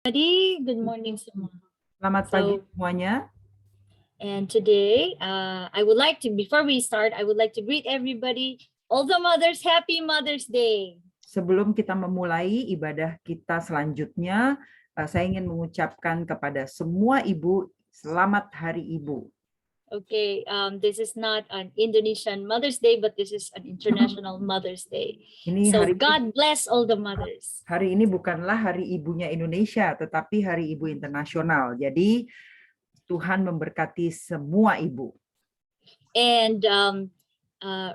Good morning semua. Selamat pagi semuanya. And today, before we start, I would like to greet everybody, all the mothers, happy Mother's Day. Sebelum kita memulai ibadah kita selanjutnya, saya ingin mengucapkan kepada semua ibu, selamat Hari Ibu. Okay, this is not an Indonesian Mother's Day, but this is an International Mother's Day. So God bless all the mothers. Hari ini bukanlah Hari Ibunya Indonesia, tetapi Hari Ibu Internasional. Jadi Tuhan memberkati semua ibu. And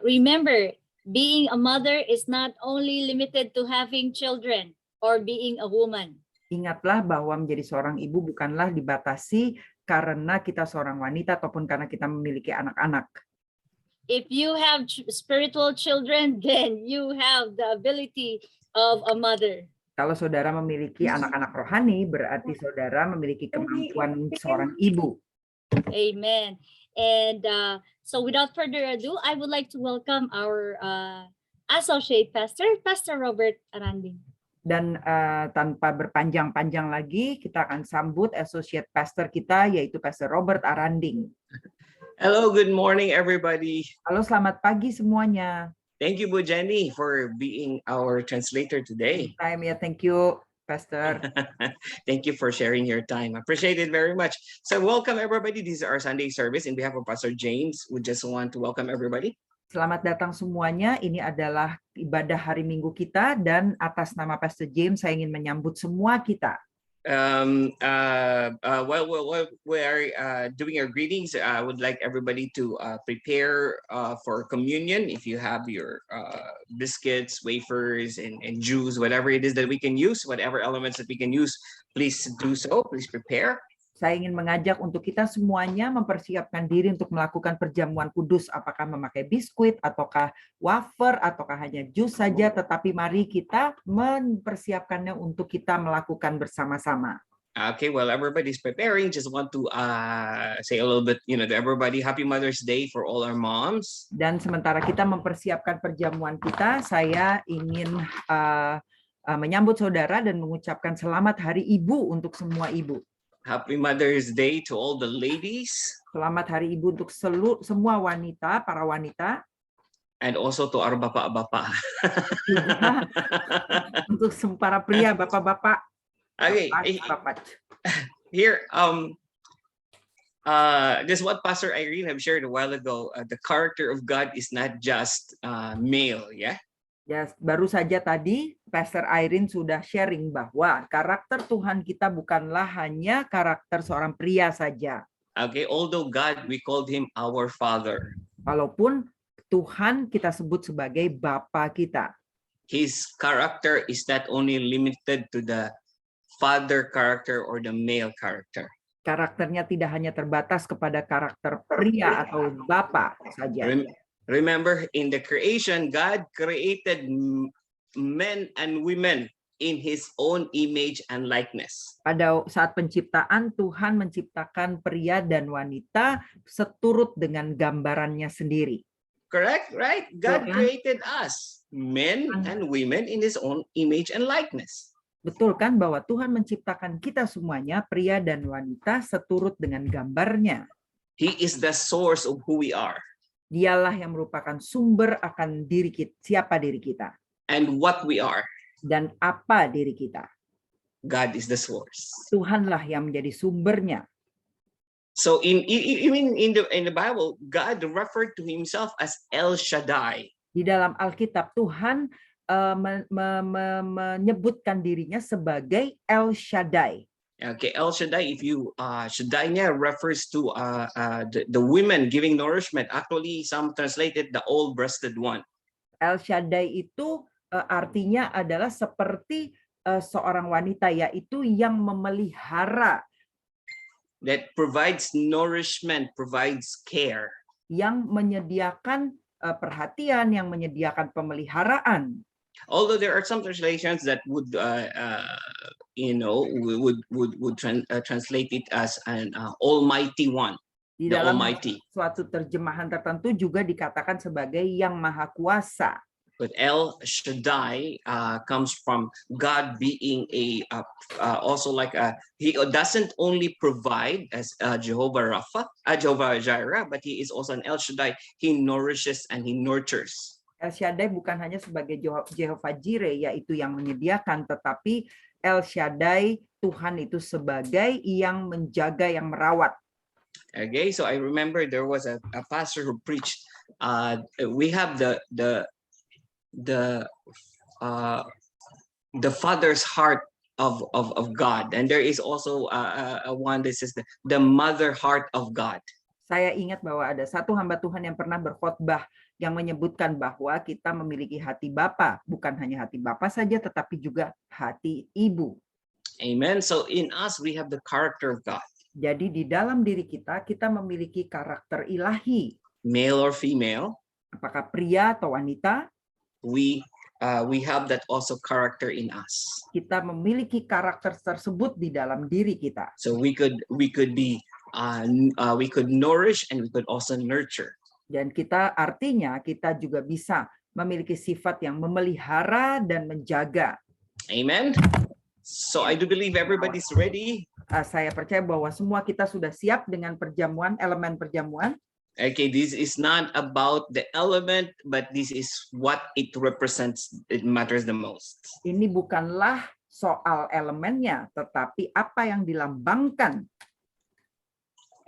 remember, being a mother is not only limited to having children or being a woman. Ingatlah bahwa menjadi seorang ibu bukanlah dibatasi karena kita seorang wanita ataupun karena kita memiliki anak-anak. If you have spiritual children, then you have the ability of a mother. Kalau saudara memiliki anak-anak rohani, berarti saudara memiliki kemampuan seorang ibu. Amen. And so without further ado, I would like to welcome our associate pastor, Pastor Robert Aranding. Dan tanpa berpanjang-panjang lagi, kita akan sambut associate pastor kita, yaitu Pastor Robert Aranding. Hello, good morning, everybody. Halo, selamat pagi semuanya. Thank you, Bu Jenny, for being our translator today. Thank you, Pastor. Thank you for sharing your time. I appreciate it very much. So welcome, everybody. This is our Sunday service. In behalf of Pastor James, we just want to welcome everybody. Selamat datang semuanya. Ini adalah ibadah hari Minggu kita, dan atas nama Pastor James saya ingin menyambut semua kita. While we are doing our greetings, I would like everybody to prepare for communion. If you have your biscuits, wafers, and juice, whatever it is that we can use, whatever elements that we can use, please do so. Please prepare. Saya ingin mengajak untuk kita semuanya mempersiapkan diri untuk melakukan perjamuan kudus, apakah memakai biskuit, ataukah wafer, ataukah hanya jus saja, tetapi mari kita mempersiapkannya untuk kita melakukan bersama-sama. Okay, well, everybody's preparing. Just want to say a little bit, to everybody, Happy Mother's Day for all our moms. Dan sementara kita mempersiapkan perjamuan kita, saya ingin menyambut saudara dan mengucapkan selamat Hari Ibu untuk semua ibu. Happy Mother's Day to all the ladies. Selamat Hari Ibu untuk semua wanita, para wanita. And also to our bapak-bapak. Untuk para pria, bapak-bapak. Okay. Bapak. Here, this is what Pastor Irene have shared a while ago. The character of God is not just male, yeah? Ya, baru saja tadi Pastor Irene sudah sharing bahwa karakter Tuhan kita bukanlah hanya karakter seorang pria saja. Okay, although God, we called him our Father. Walaupun Tuhan kita sebut sebagai Bapa kita. His character is not only limited to the father character or the male character. Karakternya tidak hanya terbatas kepada karakter pria atau bapa saja. Remember, in the creation, God created men and women in His own image and likeness. Pada saat penciptaan, Tuhan menciptakan pria dan wanita seturut dengan gambarannya sendiri. Correct, right? God created us, men and women, in His own image and likeness. Betul kan bahwa Tuhan menciptakan kita semuanya, pria dan wanita, seturut dengan gambarnya. He is the source of who we are. Dialah yang merupakan sumber akan diri kita, siapa diri kita. And what we are. Dan apa diri kita. God is the source. Tuhanlah yang menjadi sumbernya. So even in the Bible, God referred to Himself as El Shaddai. Di dalam Alkitab, Tuhan menyebutkan dirinya sebagai El Shaddai. Okay, El Shaddai, if you Shaddai refers to the women giving nourishment. Actually, some translated the old-breasted one. El Shaddai itu artinya adalah seperti seorang wanita, yaitu yang memelihara. That provides nourishment, provides care. Yang menyediakan perhatian, yang menyediakan pemeliharaan. Although there are some translations that would translate it as an almighty one. Di dalam suatu terjemahan tertentu juga dikatakan sebagai yang maha kuasa. But El Shaddai comes from God being also like he doesn't only provide as Jehovah Rapha, Jehovah Jireh, but he is also an El Shaddai. He nourishes and he nurtures. El Shaddai bukan hanya sebagai Jehovah Jireh, yaitu yang menyediakan, tetapi El Shaddai, Tuhan itu sebagai yang menjaga, yang merawat. Okay, so I remember there was a pastor who preached. We have the father's heart of God, and there is also a one that says the mother heart of God. Saya ingat bahwa ada satu hamba Tuhan yang pernah berkhotbah yang menyebutkan bahwa kita memiliki hati Bapa, bukan hanya hati Bapa saja, tetapi juga hati Ibu. Amen. So in us we have the character of God. Jadi di dalam diri kita, kita memiliki karakter ilahi. Male or female, Apakah pria atau wanita, we have that also character in us. kita memiliki karakter tersebut di dalam diri kita. So we could be we could nourish and we could also nurture. Dan kita artinya kita juga bisa memiliki sifat yang memelihara dan menjaga. Amen. So I do believe everybody's ready. Saya percaya bahwa semua kita sudah siap dengan perjamuan, elemen perjamuan. Okay, this is not about the element, but this is what it represents. It matters the most. Ini bukanlah soal elemennya, tetapi apa yang dilambangkan.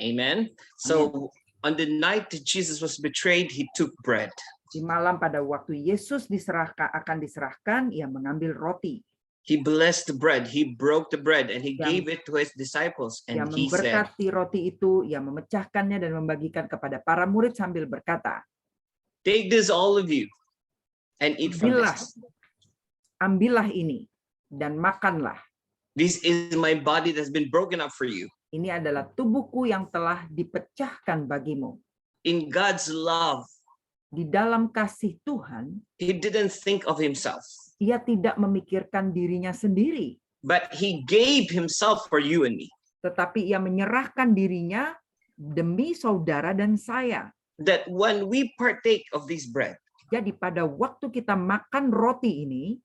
Amen. So on the night that Jesus was betrayed, he took bread. Di malam pada waktu Yesus akan diserahkan, ia mengambil roti. He blessed the bread. He broke the bread and he gave it to his disciples. Ia And he said, memberkati roti itu, ia memecahkannya dan membagikan kepada para murid sambil berkata, "Take this, all of you, and eat from this. Ambillah ini dan makanlah. This is my body that's been broken up for you." Ini adalah tubuhku yang telah dipecahkan bagimu. In God's love, Di dalam kasih Tuhan, he didn't think of himself, ia tidak memikirkan dirinya sendiri, but he gave himself for you and me. tetapi ia menyerahkan dirinya demi saudara dan saya. That when we partake of this bread, Jadi pada waktu kita makan roti ini,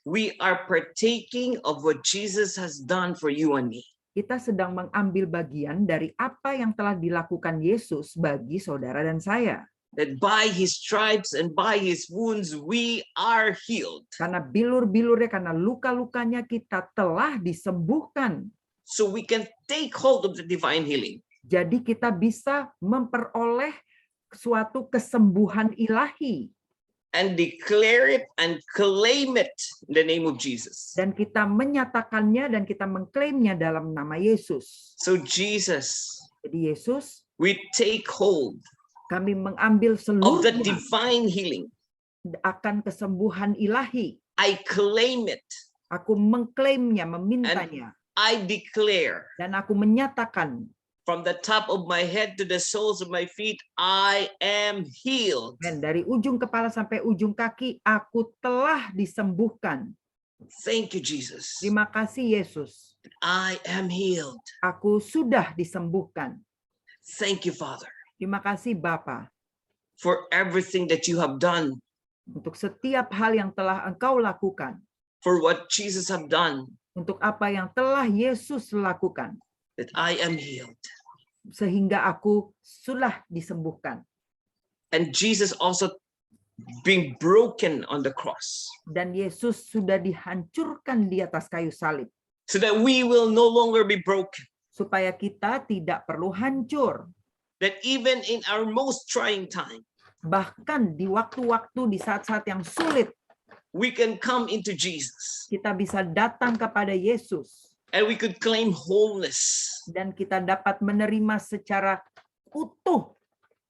we are partaking of what Jesus has done for you and me. kita sedang mengambil bagian dari apa yang telah dilakukan Yesus bagi saudara dan saya. That by his stripes and by his wounds, we are healed. Karena bilur-bilurnya, karena luka-lukanya kita telah disembuhkan. So we can take hold of the divine healing. Jadi kita bisa memperoleh suatu kesembuhan ilahi. And declare it and claim it in the name of Jesus. Dan kita menyatakannya dan kita mengklaimnya dalam nama Yesus. So Jesus, Jadi Yesus, we take hold kami mengambil of the seluruhnya divine healing. akan kesembuhan ilahi. I claim it. Aku mengklaimnya, memintanya. I declare Dan aku menyatakan, from the top of my head to the soles of my feet, I am healed. dan dari ujung kepala sampai ujung kaki, aku telah disembuhkan. Thank you, Jesus. Terima kasih Yesus. I am healed. Aku sudah disembuhkan. Thank you, Father, Terima kasih Bapa, for everything that you have done, untuk setiap hal yang telah Engkau lakukan, for what Jesus have done, untuk apa yang telah Yesus lakukan, that I am healed. sehingga aku sudah disembuhkan. And Jesus also being broken on the cross, Dan Yesus sudah dihancurkan di atas kayu salib, so that we will no longer be broken. supaya kita tidak perlu hancur. That even in our most trying time, Bahkan di waktu-waktu, di saat-saat yang sulit, we can come into Jesus kita bisa datang kepada Yesus. and we could claim wholeness Dan kita dapat menerima secara utuh.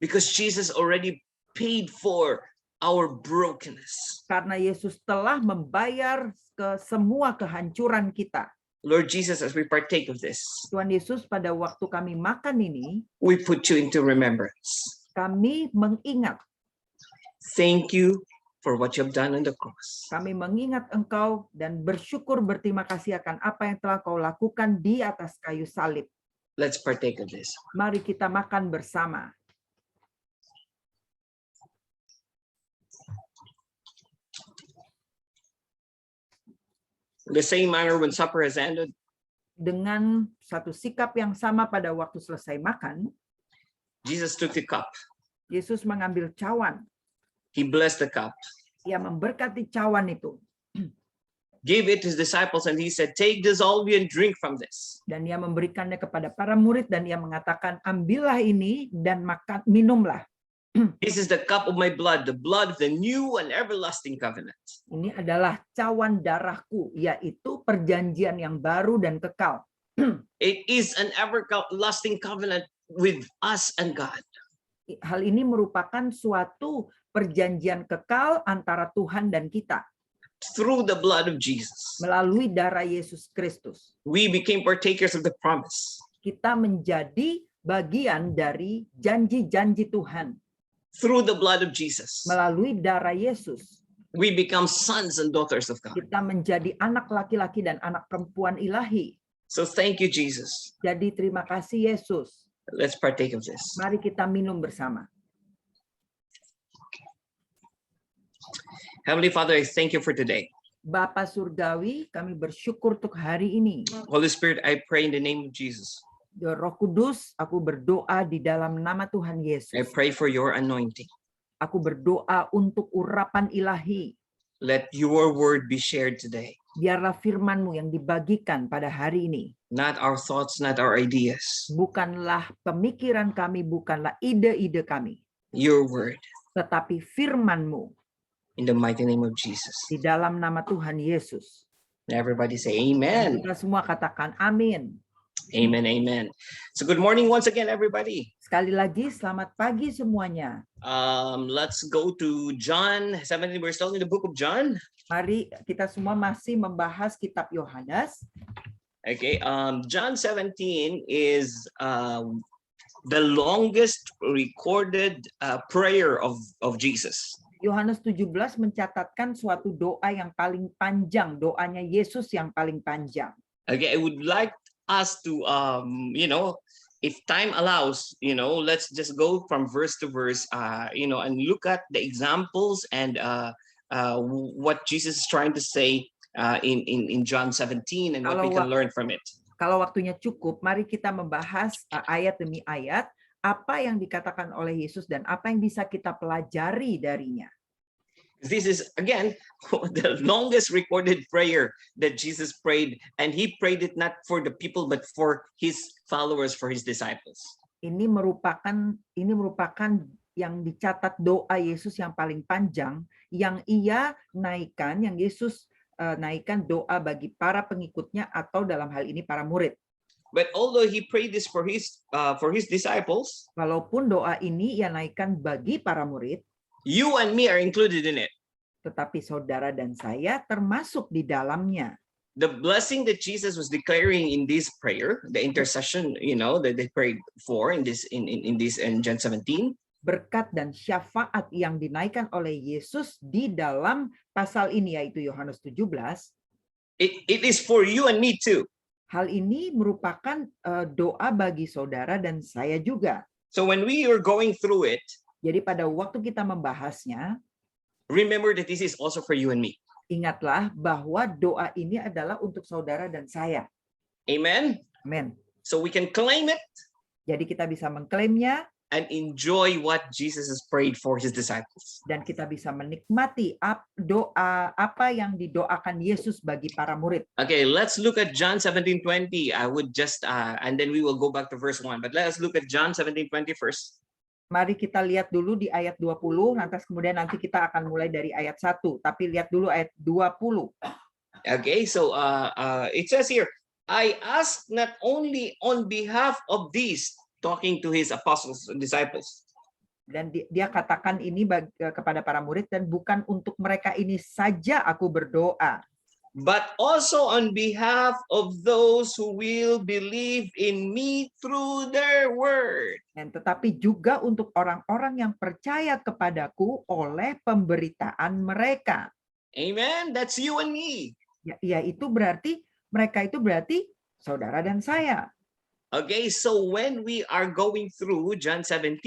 because Jesus already paid for our brokenness. Karena Yesus telah membayar ke semua kehancuran kita. Lord Jesus, as we partake of this, Tuhan Yesus, pada waktu kami makan ini, we put you into remembrance. kami mengingat. Thank you for what you have done on the cross. Kami mengingat Engkau dan bersyukur berterima kasih akan apa yang telah Kau lakukan di atas kayu salib. Let's partake of this. Mari kita makan bersama. The same manner when supper has ended, Dengan satu sikap yang sama pada waktu selesai makan, Jesus took the cup. Yesus mengambil cawan. He blessed the cup, Ia memberkati cawan itu. gave it to his disciples, and he said, "Take this, all of you, and drink from this. Dan ia memberikannya kepada para murid dan ia mengatakan, ambillah ini dan makan, minumlah. This is the cup of my blood, the blood of the new and everlasting covenant." Ini adalah cawan darahku, yaitu perjanjian yang baru dan kekal. It is an everlasting covenant with us and God. Hal ini merupakan suatu perjanjian kekal antara Tuhan dan kita. Through the blood of Jesus, Melalui darah Yesus Kristus, we became partakers of the promise. kita menjadi bagian dari janji-janji Tuhan. Through the blood of Jesus, Melalui darah Yesus, we become sons and daughters of God. kita menjadi anak laki-laki dan anak perempuan ilahi. So thank you, Jesus. Jadi terima kasih Yesus. Let's partake of this. Mari kita minum bersama. Heavenly Father, I thank you for today. Bapa Surgawi, kami bersyukur untuk hari ini. Holy Spirit, I pray in the name of Jesus. Ya Roh Kudus, aku berdoa di dalam nama Tuhan I Yesus. pray for your anointing. Aku berdoa untuk urapan ilahi. Let your word be shared today. Biarlah firman-Mu yang dibagikan pada hari ini. Not our thoughts, not our ideas. Bukanlah pemikiran kami, bukanlah ide-ide kami. Your word. Tetapi firman-Mu In the mighty name of Jesus. di dalam nama Tuhan Yesus. Everybody say amen. Kita semua katakan amin. Amen, amen. So good morning once again, everybody. Sekali lagi, selamat pagi semuanya. Let's go to John 17. We're still in the book of John. Mari kita semua masih membahas kitab Yohanes. Okay, John 17 is the longest recorded prayer of Jesus. Yohanes 17 mencatatkan suatu doa yang paling panjang, doanya Yesus yang paling panjang. Okay, I would like us to, if time allows, let's just go from verse to verse, and look at the examples and what Jesus is trying to say in John 17 and what we can learn from it. Kalau waktunya cukup, mari kita membahas ayat demi ayat, apa yang dikatakan oleh Yesus dan apa yang bisa kita pelajari darinya. This is, again, the longest recorded prayer that Jesus prayed, and he prayed it not for the people, but for his followers, for his disciples. Ini merupakan yang dicatat doa Yesus yang paling panjang, yang ia naikkan, yang Yesus naikkan doa bagi para pengikutnya atau dalam hal ini para murid. But although he prayed this for his disciples, Walaupun doa ini ia naikkan bagi para murid, you and me are included in it. tetapi saudara dan saya termasuk di dalamnya. The blessing that Jesus was declaring in this prayer, the intercession, that they prayed for in John 17. Berkat dan syafaat yang dinaikkan oleh Yesus di dalam pasal ini, yaitu Yohanes 17. It is for you and me too. Hal ini merupakan doa bagi saudara dan saya juga. So when we are going through it, jadi pada waktu kita membahasnya, remember that this is also for you and me. Ingatlah bahwa doa ini adalah untuk saudara dan saya. Amen. Amen. So we can claim it. Jadi kita bisa mengklaimnya and enjoy what Jesus has prayed for his disciples. Dan kita bisa menikmati doa apa yang didoakan Yesus bagi para murid. Okay, let's look at John 17:20. I would just and then we will go back to verse 1. But let's look at John 17:20 first. Mari kita lihat dulu di ayat 20, lantas kemudian nanti kita akan mulai dari ayat 1. Tapi lihat dulu ayat 20. Okay, so it says here, I ask not only on behalf of these, talking to his apostles and disciples. Dan dia katakan ini kepada para murid, dan bukan untuk mereka ini saja aku berdoa. But also on behalf of those who will believe in me through their word. Dan tetapi juga untuk orang-orang yang percaya kepadaku oleh pemberitaan mereka. Amen. That's you and me. Ya, itu berarti mereka itu berarti saudara dan saya. Okay, so when we are going through John 17,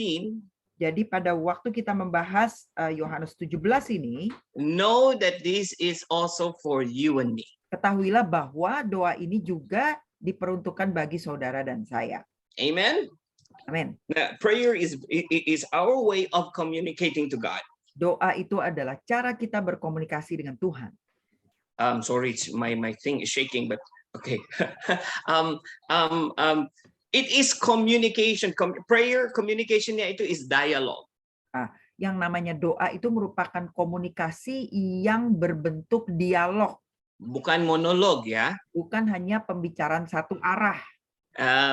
jadi pada waktu kita membahas Yohanes 17 ini, know that this is also for you and me. Ketahuilah bahwa doa ini juga diperuntukkan bagi saudara dan saya. Amen. Amin. Now, prayer is our way of communicating to God. Doa itu adalah cara kita berkomunikasi dengan Tuhan. Sorry, my thing is shaking, but okay. It is communication. Prayer communication-nya itu is dialogue. Yang namanya doa itu merupakan komunikasi yang berbentuk dialog, Bukan monolog, ya. bukan hanya pembicaraan satu arah.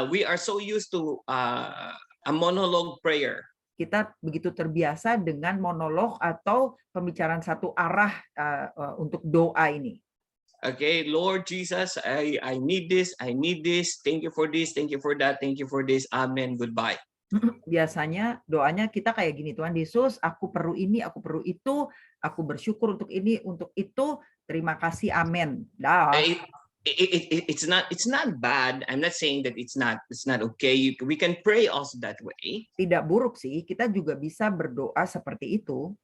We are so used to a monologue prayer. Kita begitu terbiasa dengan monolog atau pembicaraan satu arah untuk doa ini. Okay, Lord Jesus, I need this, I need this. Thank you for this, thank you for that, thank you for this. Amen. Goodbye. Biasanya doanya kita kayak gini, Tuhan Yesus, aku perlu ini, aku perlu itu, aku bersyukur untuk ini, untuk itu, terima kasih, amin. Dah. It's not bad. I'm not saying that it's not okay. We can pray also that way. Tidak buruk sih, kita juga bisa berdoa seperti itu.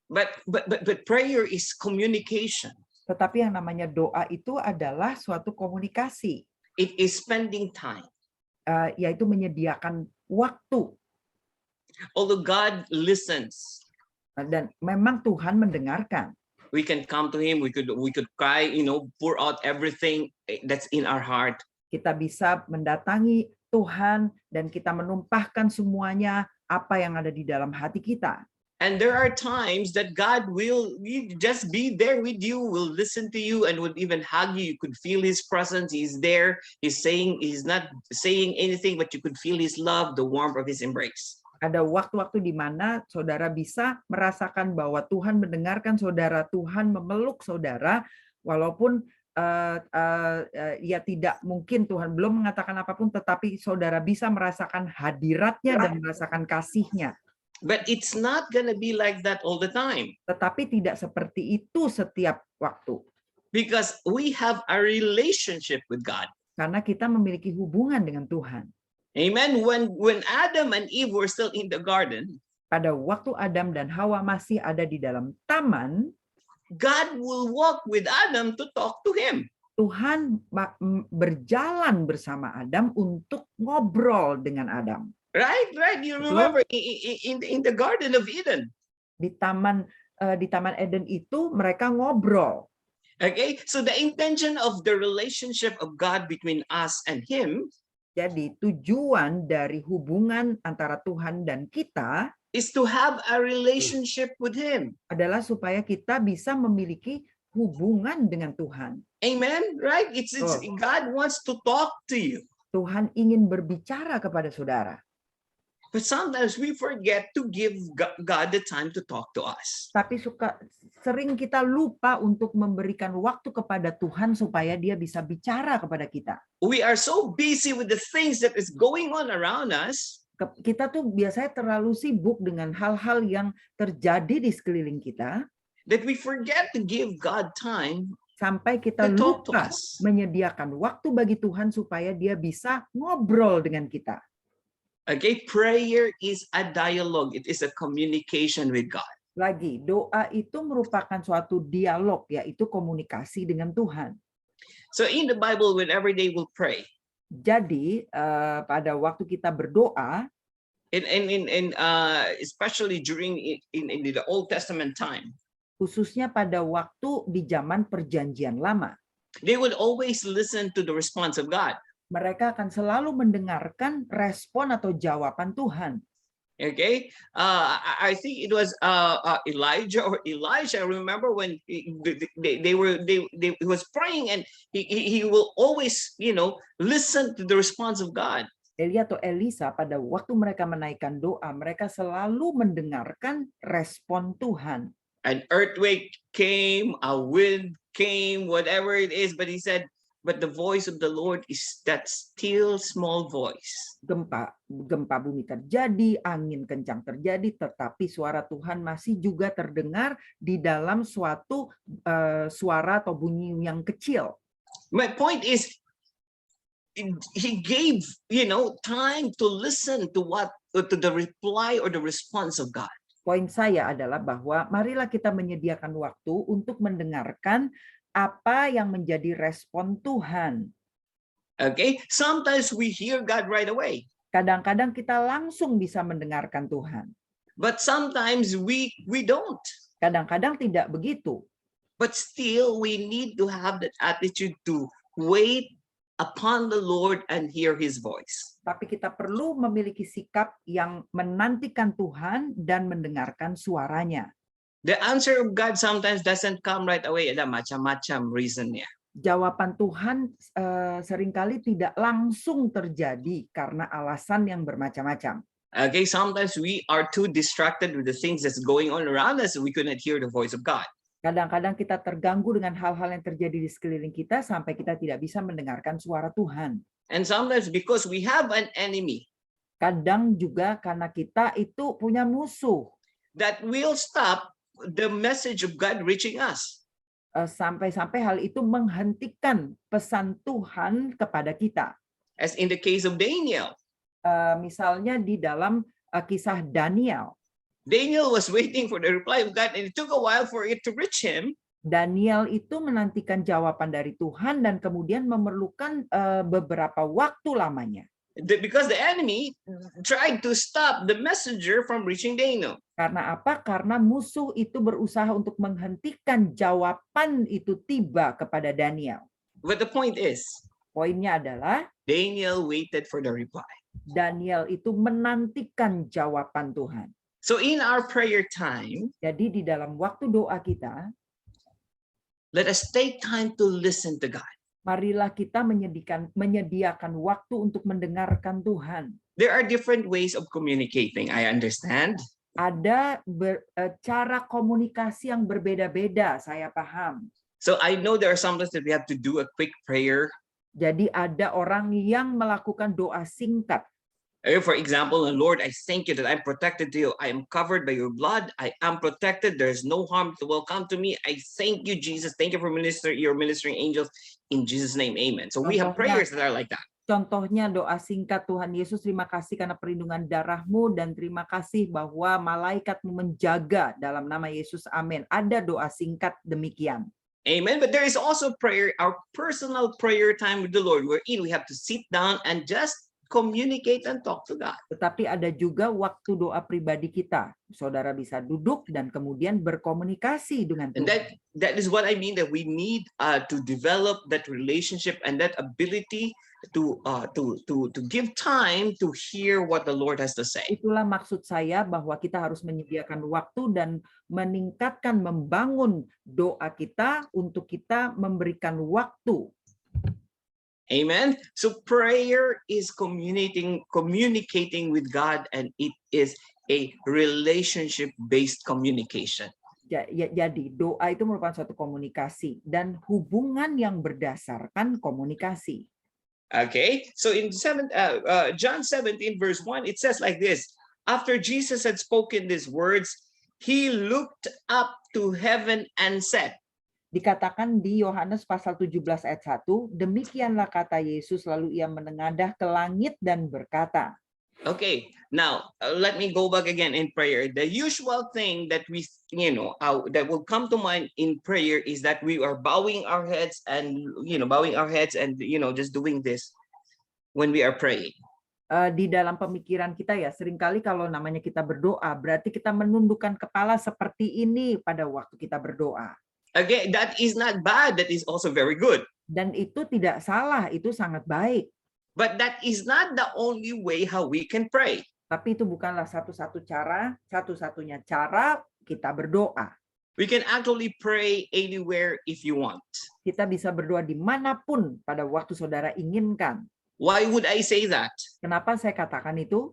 But prayer is communication. Tetapi yang namanya doa itu adalah suatu komunikasi, It is spending time. yaitu menyediakan waktu. Although God listens, Dan memang Tuhan mendengarkan. we can come to Him. We could cry, pour out everything that's in our heart. Kita bisa mendatangi Tuhan dan kita menumpahkan semuanya apa yang ada di dalam hati kita. And there are times that God will just be there with you, will listen to you, and would even hug you. You could feel His presence. He's there. He's not saying anything, but you could feel His love, the warmth of His embrace. Ada waktu-waktu di mana saudara bisa merasakan bahwa Tuhan mendengarkan saudara, Tuhan memeluk saudara, walaupun ya tidak mungkin Tuhan belum mengatakan apapun, tetapi saudara bisa merasakan hadiratnya dan merasakan kasihnya. But it's not gonna be like that all the time. Tetapi tidak seperti itu setiap waktu. Because we have a relationship with God. Karena kita memiliki hubungan dengan Tuhan. Amen. When Adam and Eve were still in the garden, pada waktu Adam dan Hawa masih ada di dalam taman, God will walk with Adam to talk to him. Tuhan berjalan bersama Adam untuk ngobrol dengan Adam. Right. You remember in the Garden of Eden. Di taman Eden itu mereka ngobrol. Okay, so the intention of the relationship of God between us and Him. Jadi tujuan dari hubungan antara Tuhan dan kita is to have a relationship with Him. Adalah supaya kita bisa memiliki hubungan dengan Tuhan. Amen. Right? It's God wants to talk to you. Tuhan ingin berbicara kepada saudara. But sometimes we forget to give God the time to talk to us. Tapi sering kita lupa untuk memberikan waktu kepada Tuhan supaya Dia bisa bicara kepada kita. We are so busy with the things that is going on around us. Kita tuh biasanya terlalu sibuk dengan hal-hal yang terjadi di sekeliling kita. That we forget to give God time. Sampai kita lupa menyediakan waktu bagi Tuhan supaya Dia bisa ngobrol dengan kita. Okay, prayer is a dialogue. It is a communication with God. Lagi, doa itu merupakan suatu dialog, yaitu komunikasi dengan Tuhan. So in the Bible, whenever they will pray. Jadi pada waktu kita berdoa, especially during in the Old Testament time. Khususnya pada waktu di zaman Perjanjian Lama. They would always listen to the response of God. Mereka akan selalu mendengarkan respon atau jawaban Tuhan. Okay, I think it was Elijah or Elisha. I remember when he was praying, and he will always, listen to the response of God. Elia atau Elisa pada waktu mereka menaikkan doa, mereka selalu mendengarkan respon Tuhan. An earthquake came, a wind came, whatever it is, but he said, but the voice of the Lord is that still small voice. Gempa bumi terjadi, angin kencang terjadi, tetapi suara Tuhan masih juga terdengar di dalam suatu suara atau bunyi yang kecil. My point is, he gave, time to listen to the reply or the response of God. Poin saya adalah bahwa marilah kita menyediakan waktu untuk mendengarkan apa yang menjadi respon Tuhan. Okay, sometimes we hear God right away, Kadang-kadang kita langsung bisa mendengarkan Tuhan. but sometimes we don't. Kadang-kadang tidak begitu. But still, we need to have that attitude to wait upon the Lord and hear His voice. Tapi kita perlu memiliki sikap yang menantikan Tuhan dan mendengarkan suaranya. The answer of God sometimes doesn't come right away. Ada macam-macam reasonnya. Jawaban Tuhan seringkali tidak langsung terjadi karena alasan yang bermacam-macam. Okay, sometimes we are too distracted with the things that's going on around us, so we couldn't hear the voice of God. Kadang-kadang kita terganggu dengan hal-hal yang terjadi di sekeliling kita sampai kita tidak bisa mendengarkan suara Tuhan. And sometimes because we have an enemy Kadang juga karena kita itu punya musuh. that will stop the message of God reaching us. Sampai-sampai hal itu menghentikan pesan Tuhan kepada kita. As in the case of Daniel. Misalnya di dalam kisah Daniel. Daniel was waiting for the reply of God and it took a while for it to reach him. Daniel itu menantikan jawaban dari Tuhan dan kemudian memerlukan beberapa waktu lamanya. Because the enemy tried to stop the messenger from reaching Daniel. Karena apa? Karena musuh itu berusaha untuk menghentikan jawaban itu tiba kepada Daniel. But the point is, Poinnya adalah Daniel waited for the reply. Daniel itu menantikan jawaban Tuhan. So in our prayer time, Jadi di dalam waktu doa kita, let us take time to listen to God. marilah kita menyediakan waktu untuk mendengarkan Tuhan. There are different ways of communicating, I understand. Ada cara komunikasi yang berbeda-beda, saya paham. So I know there are sometimes that we have to do a quick prayer. Jadi ada orang yang melakukan doa singkat. For example, Lord, I thank you that I'm protected to you. I am covered by your blood. I am protected. There's no harm that will come to me. I thank you, Jesus. Thank you for your ministering angels. In Jesus' name, amen. So we have prayers that are like that. Contohnya doa singkat, Tuhan Yesus terima kasih karena perlindungan darah-Mu dan terima kasih bahwa malaikat-Mu menjaga dalam nama Yesus, amin. Ada doa singkat demikian. Amen. But there is also prayer, our personal prayer time with the Lord, wherein we have to sit down and just communicate and talk to God. Tetapi ada juga waktu doa pribadi kita. Saudara bisa duduk dan kemudian berkomunikasi dengan And Tuhan. that is what I mean, that we need to develop that relationship and that ability to give time to hear what the Lord has to say. Itulah maksud saya bahwa kita harus menyediakan waktu dan meningkatkan, membangun doa kita untuk kita memberikan waktu. Amen. So prayer is communicating with God, and it is a relationship-based communication. Jadi doa itu merupakan suatu komunikasi dan hubungan yang berdasarkan komunikasi. Okay, so in John 17 verse 1, it says like this: after Jesus had spoken these words, he looked up to heaven and said. Dikatakan di Yohanes pasal 17 ayat 1, demikianlah kata Yesus, lalu ia menengadah ke langit dan berkata. Okay, now let me go back again in prayer. The usual thing that we, that will come to mind in prayer is that we are bowing our heads and, just doing this when we are praying. Di dalam pemikiran kita ya, seringkali kalau namanya kita berdoa, berarti kita menundukkan kepala seperti ini pada waktu kita berdoa. Again, that is not bad. That is also very good. Dan itu tidak salah, itu sangat baik. But that is not the only way how we can pray. Tapi itu bukanlah satu-satunya cara kita berdoa. We can actually pray anywhere if you want. Kita bisa berdoa dimanapun pada waktu saudara inginkan. Why would I say that? Kenapa saya katakan itu?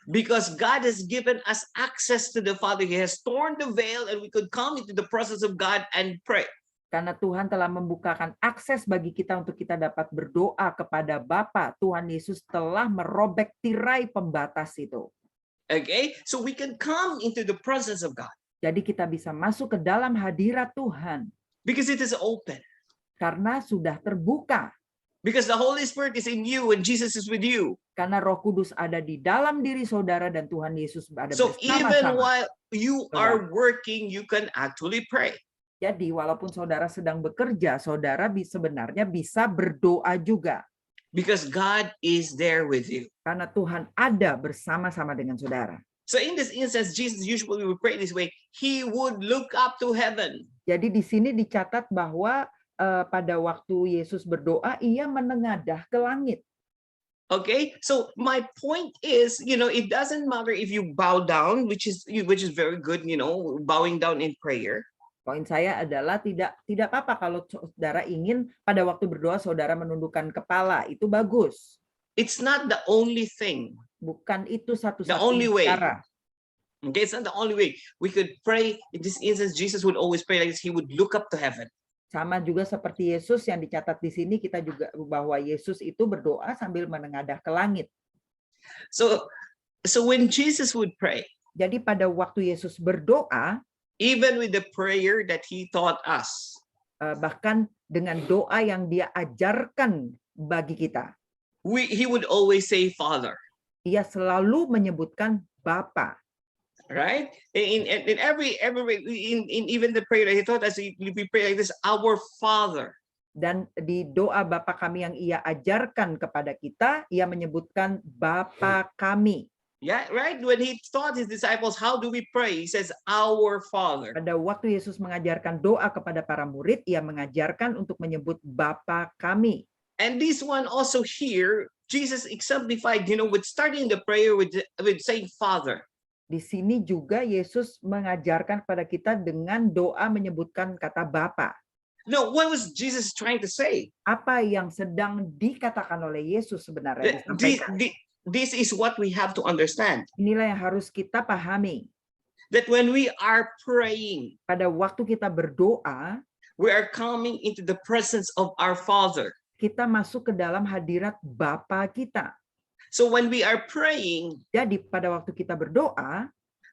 Because God has given us access to the Father. He has torn the veil and we could come into the presence of God and pray. Karena Tuhan telah membukakan akses bagi kita untuk kita dapat berdoa kepada Bapa. Tuhan Yesus telah merobek tirai pembatas itu. Okay, so we can come into the presence of God. Jadi kita bisa masuk ke dalam hadirat Tuhan. Because it is open. Karena sudah terbuka. Because the Holy Spirit is in you and Jesus is with you. Karena Roh Kudus ada di dalam diri saudara dan Tuhan Yesus ada So bersama-sama. even while you are working, you can actually pray. Jadi walaupun saudara sedang bekerja, saudara sebenarnya bisa berdoa juga. because God is there with you. Karena Tuhan ada bersama-sama dengan saudara. So in this instance, Jesus usually would pray this way. He would look up to heaven. Jadi di sini dicatat bahwa pada waktu Yesus berdoa, ia menengadah ke langit. Okay, so my point is, it doesn't matter if you bow down, which is very good, bowing down in prayer. Poin saya adalah tidak apa-apa kalau saudara ingin pada waktu berdoa saudara menundukkan kepala, itu bagus. It's not the only thing. Bukan itu The only satu-satunya way. cara. Okay, it's not the only way. We could pray. In this instance, Jesus would always pray like this. He would look up to heaven. Sama juga seperti Yesus yang dicatat di sini, kita juga bahwa Yesus itu berdoa sambil menengadah ke langit. So when Jesus would pray, Jadi pada waktu Yesus berdoa, even with the prayer that he taught us, bahkan dengan doa yang dia ajarkan bagi kita, he would always say Father, ia selalu menyebutkan Bapa. right? In every in even the prayer that he taught us, we pray like this: Our Father. Dan di doa Bapa kami yang ia ajarkan kepada kita, ia menyebutkan Bapa kami. Yeah, right. When he taught his disciples, how do we pray? He says, Our Father. Pada waktu Yesus mengajarkan doa kepada para murid, ia mengajarkan untuk menyebut Bapa kami. And this one also here, Jesus exemplified, with starting the prayer with saying Father. Di sini juga Yesus mengajarkan kepada kita dengan doa menyebutkan kata Bapa. No, what was Jesus trying to say? Apa yang sedang dikatakan oleh Yesus sebenarnya disampaikan? This is what we have to understand. Inilah yang harus kita pahami. That when we are praying, Pada waktu kita berdoa, we are coming into the presence of our Father. kita masuk ke dalam hadirat Bapa kita. So when we are praying, Jadi pada waktu kita berdoa,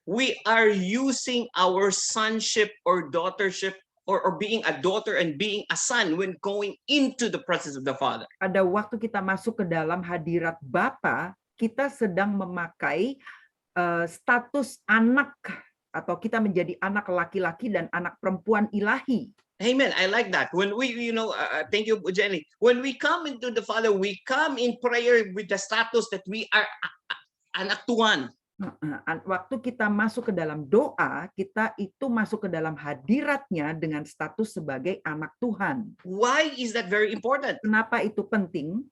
we are using our sonship or daughtership or being a daughter and being a son when going into the presence of the Father. pada waktu kita masuk ke dalam hadirat Bapa, kita sedang memakai status anak atau kita menjadi anak laki-laki dan anak perempuan ilahi. Amen. I like that. When we, thank you, Jenny. When we come into the Father, we come in prayer with the status that we are anak Tuhan. Waktu kita masuk ke dalam doa, kita itu masuk ke dalam hadiratnya dengan status sebagai anak Tuhan. Why is that very important? Kenapa itu penting?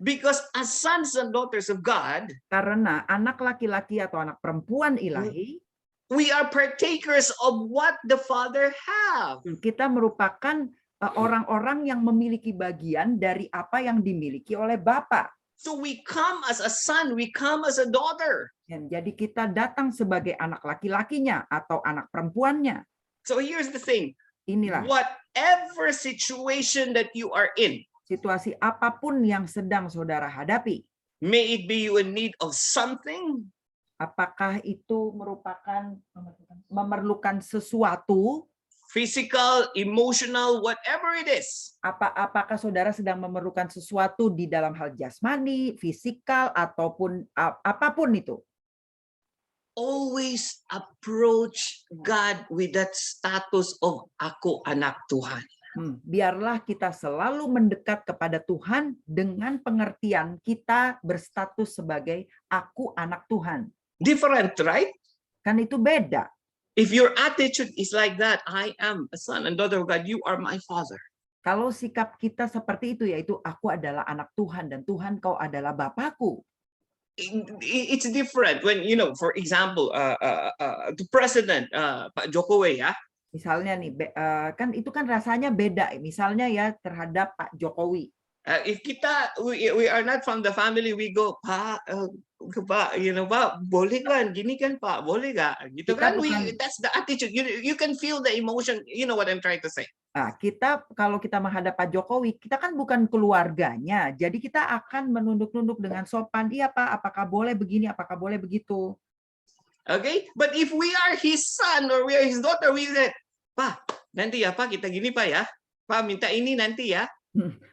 Because as sons and daughters of God, Karena anak laki-laki atau anak perempuan ilahi, we are partakers of what the Father have. kita merupakan orang-orang yang memiliki bagian dari apa yang dimiliki oleh Bapa. So we come as a son, we come as a daughter. Jadi kita datang sebagai anak laki-lakinya atau anak perempuannya. So here's the thing. Inilah Whatever situation that you are in, situasi apapun yang sedang saudara hadapi. may it be you in need of something, Apakah itu memerlukan sesuatu? physical, emotional, whatever it is. Apakah saudara sedang memerlukan sesuatu di dalam hal jasmani, fisikal, ataupun apapun itu? Always approach God with that status of aku anak Tuhan. Biarlah kita selalu mendekat kepada Tuhan dengan pengertian kita berstatus sebagai aku anak Tuhan. Different, right? Kan itu beda. If your attitude is like that, I am a son and daughter of God, you are my Father. Kalau sikap kita seperti itu, yaitu aku adalah anak Tuhan dan Tuhan kau adalah Bapakku. It's different when, for example, the president, Pak Jokowi, ya. Misalnya nih, kan itu kan rasanya beda. Misalnya ya terhadap Pak Jokowi. If we are not from the family, we go, Pak, Pak, Pak, boleh kan? Gini kan, Pak, boleh gak? Gitu Kita kan? bukan- That's the attitude. You can feel the emotion. You know what I'm trying to say. Nah, kalau kita menghadap Pak Jokowi, kita kan bukan keluarganya. Jadi kita akan menunduk-nunduk dengan sopan. Iya Pak, apakah boleh begini, apakah boleh begitu. Okay? But if we are his son or we are his daughter, we say, Pak, nanti ya Pak, kita gini Pak ya. Pak, minta ini nanti ya.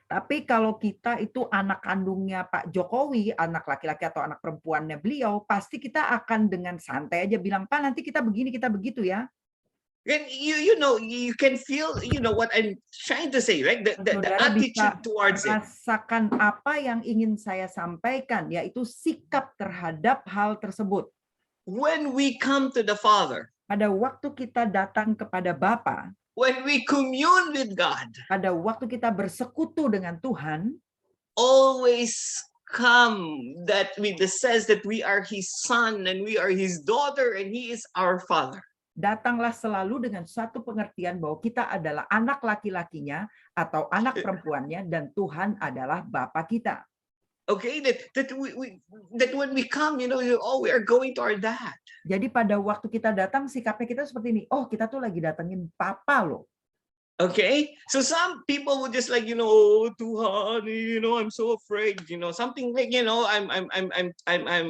Tapi kalau kita itu anak kandungnya Pak Jokowi, anak laki-laki atau anak perempuannya beliau, pasti kita akan dengan santai aja bilang, Pak nanti kita begini, kita begitu ya. And you know, you can feel, what I'm trying to say, right? The Saudara bisa attitude towards it. rasakan apa yang ingin saya sampaikan, yaitu sikap terhadap hal tersebut. When we come to the Father, Pada waktu kita datang kepada Bapa, when we commune with God, pada waktu kita bersekutu dengan Tuhan, always come that with the sense that we are His son and we are His daughter and He is our Father. datanglah selalu dengan satu pengertian bahwa kita adalah anak laki-lakinya atau anak perempuannya dan Tuhan adalah Bapa kita. Okay, that when we come, we are going to our dad. Jadi pada waktu kita datang sikapnya kita seperti ini. Oh, kita tuh lagi datengin Papa loh. Okay, so some people would just like, oh, Tuhan, I'm so afraid, something like, I'm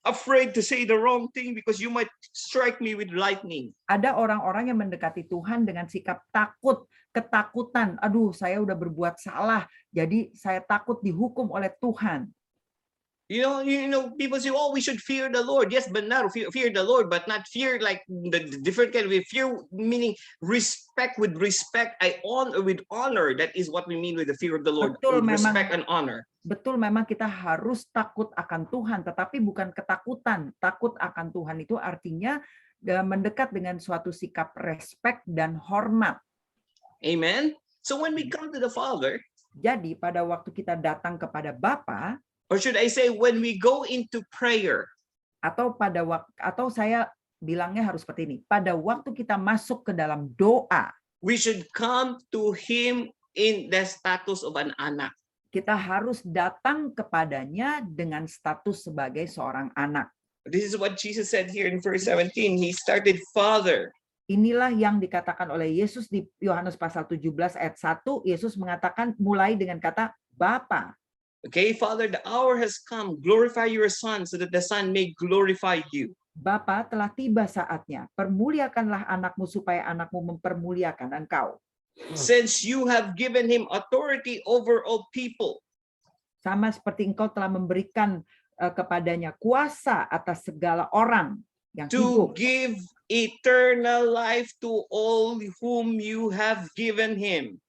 afraid to say the wrong thing because you might strike me with lightning. Ada orang-orang yang mendekati Tuhan dengan sikap takut, ketakutan. Aduh, saya udah berbuat salah, jadi saya takut dihukum oleh Tuhan. People say, oh, we should fear the Lord. Yes, but not fear the Lord, but not fear like the different kind of fear, meaning respect with respect. I honor with honor. That is what we mean with the fear of the Lord. Betul, with memang. Respect and honor. Betul, memang kita harus takut akan Tuhan, tetapi bukan ketakutan. Takut akan Tuhan itu artinya mendekat dengan suatu sikap respect dan hormat. Amen. So when we come to the Father, jadi pada waktu kita datang kepada Bapa, or should I say when we go into prayer, atau saya bilangnya harus seperti ini, pada waktu kita masuk ke dalam doa, we should come to Him in the status of an anak. Kita harus datang kepadanya dengan status sebagai seorang anak. This is what Jesus said here in verse 17. He started Father. Inilah yang dikatakan oleh Yesus di Yohanes pasal 17 ayat 1. Yesus mengatakan mulai dengan kata Bapa. Okay, Father, the hour has come. Glorify your Son so that the Son may glorify you. Bapa, telah tiba saatnya. Permuliakanlah anakmu supaya anakmu mempermuliakan engkau. Since you have given him authority over all people. Sama seperti engkau telah memberikan kepadanya kuasa atas segala orang yang to hidup. Give eternal life to all whom you have given him.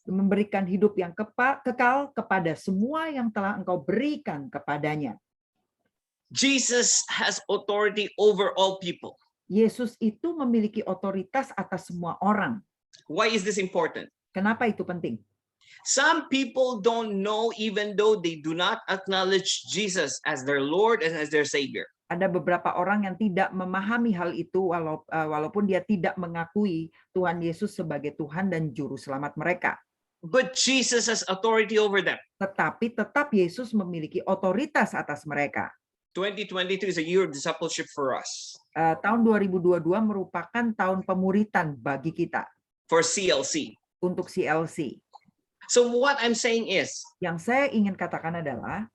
Memberikan hidup yang kekal kepada semua yang telah engkau berikan kepadanya. Jesus has authority over all people. Yesus itu memiliki otoritas atas semua orang. Why is this important? Kenapa itu penting? Some people don't know even though they do not acknowledge Jesus as their Lord and as their Savior. Ada beberapa orang yang tidak memahami hal itu walaupun dia tidak mengakui Tuhan Yesus sebagai Tuhan dan juru selamat mereka. But Jesus has authority over them. Tetapi tetap Yesus memiliki otoritas atas mereka. 2022 is a year of discipleship for us. Tahun 2022 merupakan tahun pemuritan bagi kita. For CLC. Untuk CLC. So what I'm saying is, yang saya ingin katakan adalah,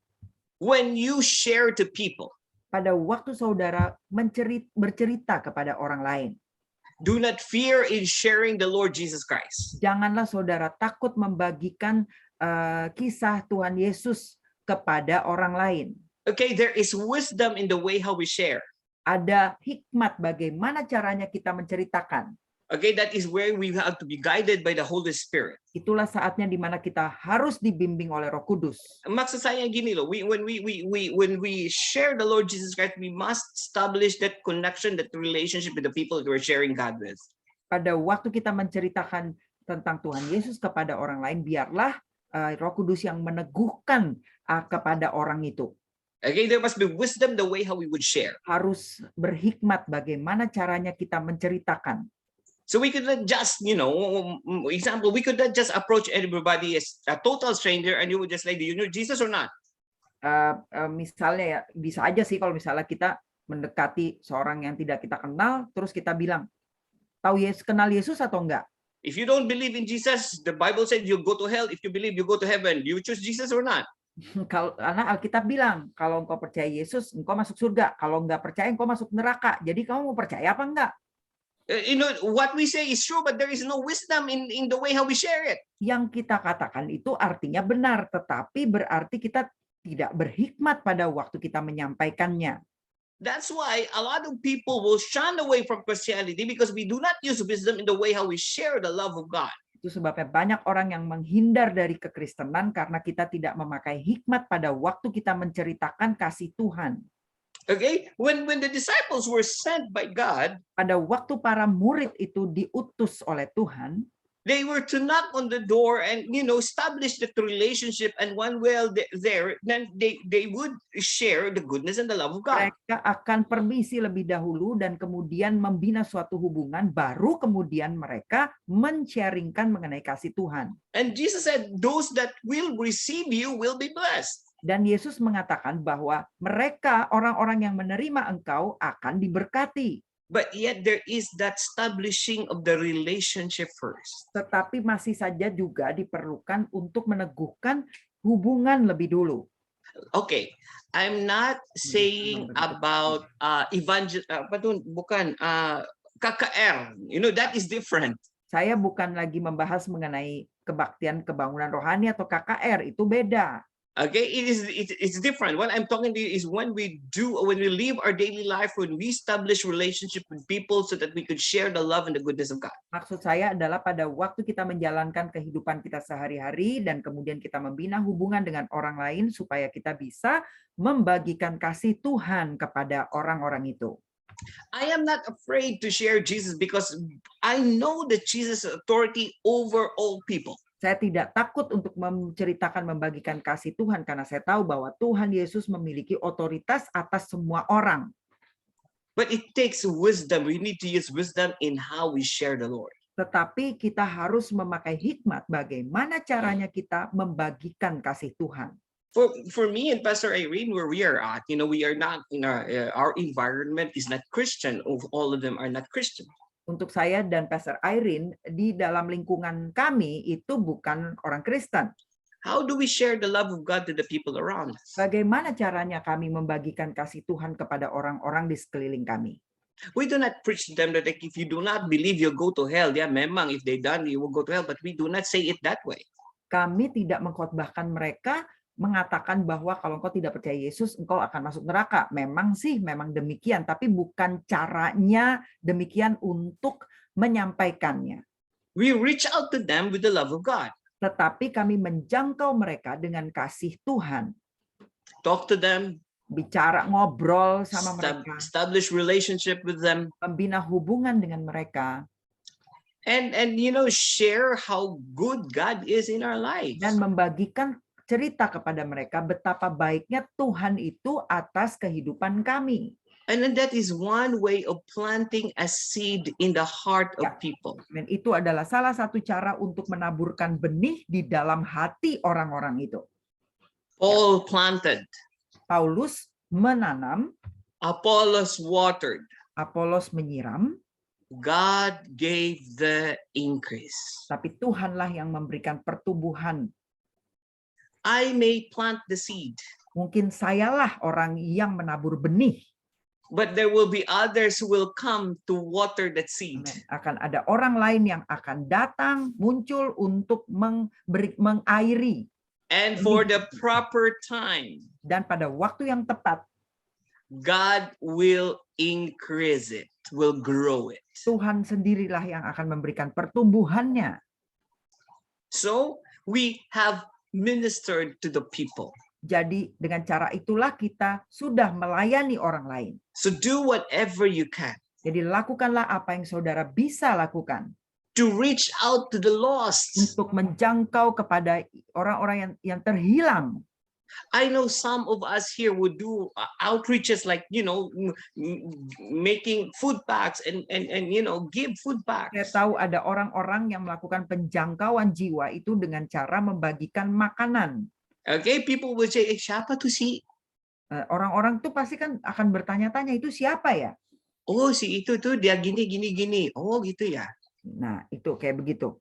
when you share to people, pada waktu saudara bercerita kepada orang lain, do not fear in sharing the Lord Jesus Christ. Janganlah saudara takut membagikan kisah Tuhan Yesus kepada orang lain. Okay, there is wisdom in the way how we share. Ada hikmat bagaimana caranya kita menceritakan. Okay, that is where we have to be guided by the Holy Spirit. Itulah saatnya di mana kita harus dibimbing oleh Roh Kudus. Maksud saya gini loh, when we share the Lord Jesus Christ, we must establish that connection, that relationship with the people that we're sharing God with. Pada waktu kita menceritakan tentang Tuhan Yesus kepada orang lain, biarlah Roh Kudus yang meneguhkan kepada orang itu. Okay, there must be wisdom the way how we would share. Harus berhikmat bagaimana caranya kita menceritakan. So we could not just, example, we could not just approach everybody as a total stranger and you would just like, do you know Jesus or not? Misalnya ya, bisa aja sih kalau misalnya kita mendekati seorang yang tidak kita kenal, terus kita bilang, kenal Yesus atau enggak? If you don't believe in Jesus, the Bible said you go to hell. If you believe, you go to heaven. Do you choose Jesus or not? Karena Alkitab bilang, kalau engkau percaya Yesus, engkau masuk surga. Kalau enggak percaya, engkau masuk neraka. Jadi kamu mau percaya apa enggak? What we say is true, but there is no wisdom in the way how we share it. Yang kita katakan itu artinya benar, tetapi berarti kita tidak berhikmat pada waktu kita menyampaikannya. That's why a lot of people will shun away from Christianity because we do not use wisdom in the way how we share the love of God. Itu sebabnya banyak orang yang menghindar dari kekristenan karena kita tidak memakai hikmat pada waktu kita menceritakan kasih Tuhan. Okay, when the disciples were sent by God, Pada waktu para murid itu diutus oleh Tuhan, they were to knock on the door and establish that relationship, and when there, then they would share the goodness and the love of God. mereka akan permisi lebih dahulu dan kemudian membina suatu hubungan, baru kemudian mereka men-sharingkan mengenai kasih Tuhan. And Jesus said, those that will receive you will be blessed. Dan Yesus mengatakan bahwa mereka, orang-orang yang menerima engkau, akan diberkati. But yet there is that establishing of the relationship first. Tetapi masih saja juga diperlukan untuk meneguhkan hubungan lebih dulu. Okay, I'm not saying about KKR. That is different. Saya bukan lagi membahas mengenai kebaktian kebangunan rohani atau KKR, itu beda. Okay, it's different. What I'm talking to you is when we live our daily life, when we establish relationship with people so that we could share the love and the goodness of God. Maksud saya adalah pada waktu kita menjalankan kehidupan kita sehari-hari dan kemudian kita membina hubungan dengan orang lain supaya kita bisa membagikan kasih Tuhan kepada orang-orang itu. I am not afraid to share Jesus because I know that Jesus is authority over all people. Saya tidak takut untuk menceritakan, membagikan kasih Tuhan karena saya tahu bahwa Tuhan Yesus memiliki otoritas atas semua orang. But it takes wisdom. We need to use wisdom in how we share the Lord. Tetapi kita harus memakai hikmat bagaimana caranya kita membagikan kasih Tuhan. For me and Pastor Irene, where we are at, we are not in our environment is not Christian. All of them are not Christian. Untuk saya dan Pastor Irene, di dalam lingkungan kami itu bukan orang Kristen. How do we share the love of God to the people around us? Bagaimana caranya kami membagikan kasih Tuhan kepada orang-orang di sekeliling kami? We do not preach to them that if you do not believe, you'll go to hell. Yeah, memang if they done, you will go to hell. But we do not say it that way. Kami tidak mengkhotbahkan mereka mengatakan bahwa kalau engkau tidak percaya Yesus, engkau akan masuk neraka. Memang sih, memang demikian. Tapi bukan caranya demikian untuk menyampaikannya. We reach out to them with the love of God. Tetapi kami menjangkau mereka dengan kasih Tuhan. Talk to them. Bicara, ngobrol sama mereka. Establish relationship with them. Membina hubungan dengan mereka. And share how good God is in our lives. Dan membagikan cerita kepada mereka betapa baiknya Tuhan itu atas kehidupan kami. And then that is one way of planting a seed in the heart of people. Dan itu adalah salah satu cara untuk menaburkan benih di dalam hati orang-orang itu. Paul planted. Paulus menanam. Apollos watered. Apolos menyiram. God gave the increase. Tapi Tuhanlah yang memberikan pertumbuhan. I may plant the seed. Mungkin sayalah orang yang menabur benih. But there will be others who will come to water that seed. Akan ada orang lain yang akan datang, muncul untuk mengairi. And for the proper time. Dan pada waktu yang tepat. God will increase it, will grow it. Tuhan sendirilah yang akan memberikan pertumbuhannya. So we have ministered to the people. Jadi dengan cara itulah kita sudah melayani orang lain. So do whatever you can. Jadi lakukanlah apa yang saudara bisa lakukan. To reach out to the lost. Untuk menjangkau kepada orang-orang yang terhilang. I know some of us here would do outreaches like, making food packs and give food packs. Saya tahu ada orang-orang yang melakukan penjangkauan jiwa itu dengan cara membagikan makanan. Okay, people will say, siapa tuh si? Orang-orang tuh pasti kan akan bertanya-tanya, itu siapa ya? Oh, si itu tuh dia gini. Oh, gitu ya. Nah, itu kayak begitu.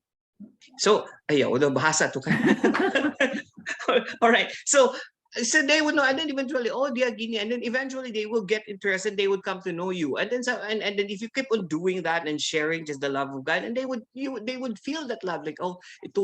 So, udah bahasa tuh kan. All right. So they would know, and then eventually, dia gini, and then eventually they will get interested. They would come to know you, and then if you keep on doing that and sharing just the love of God, and they would feel that love, like, itu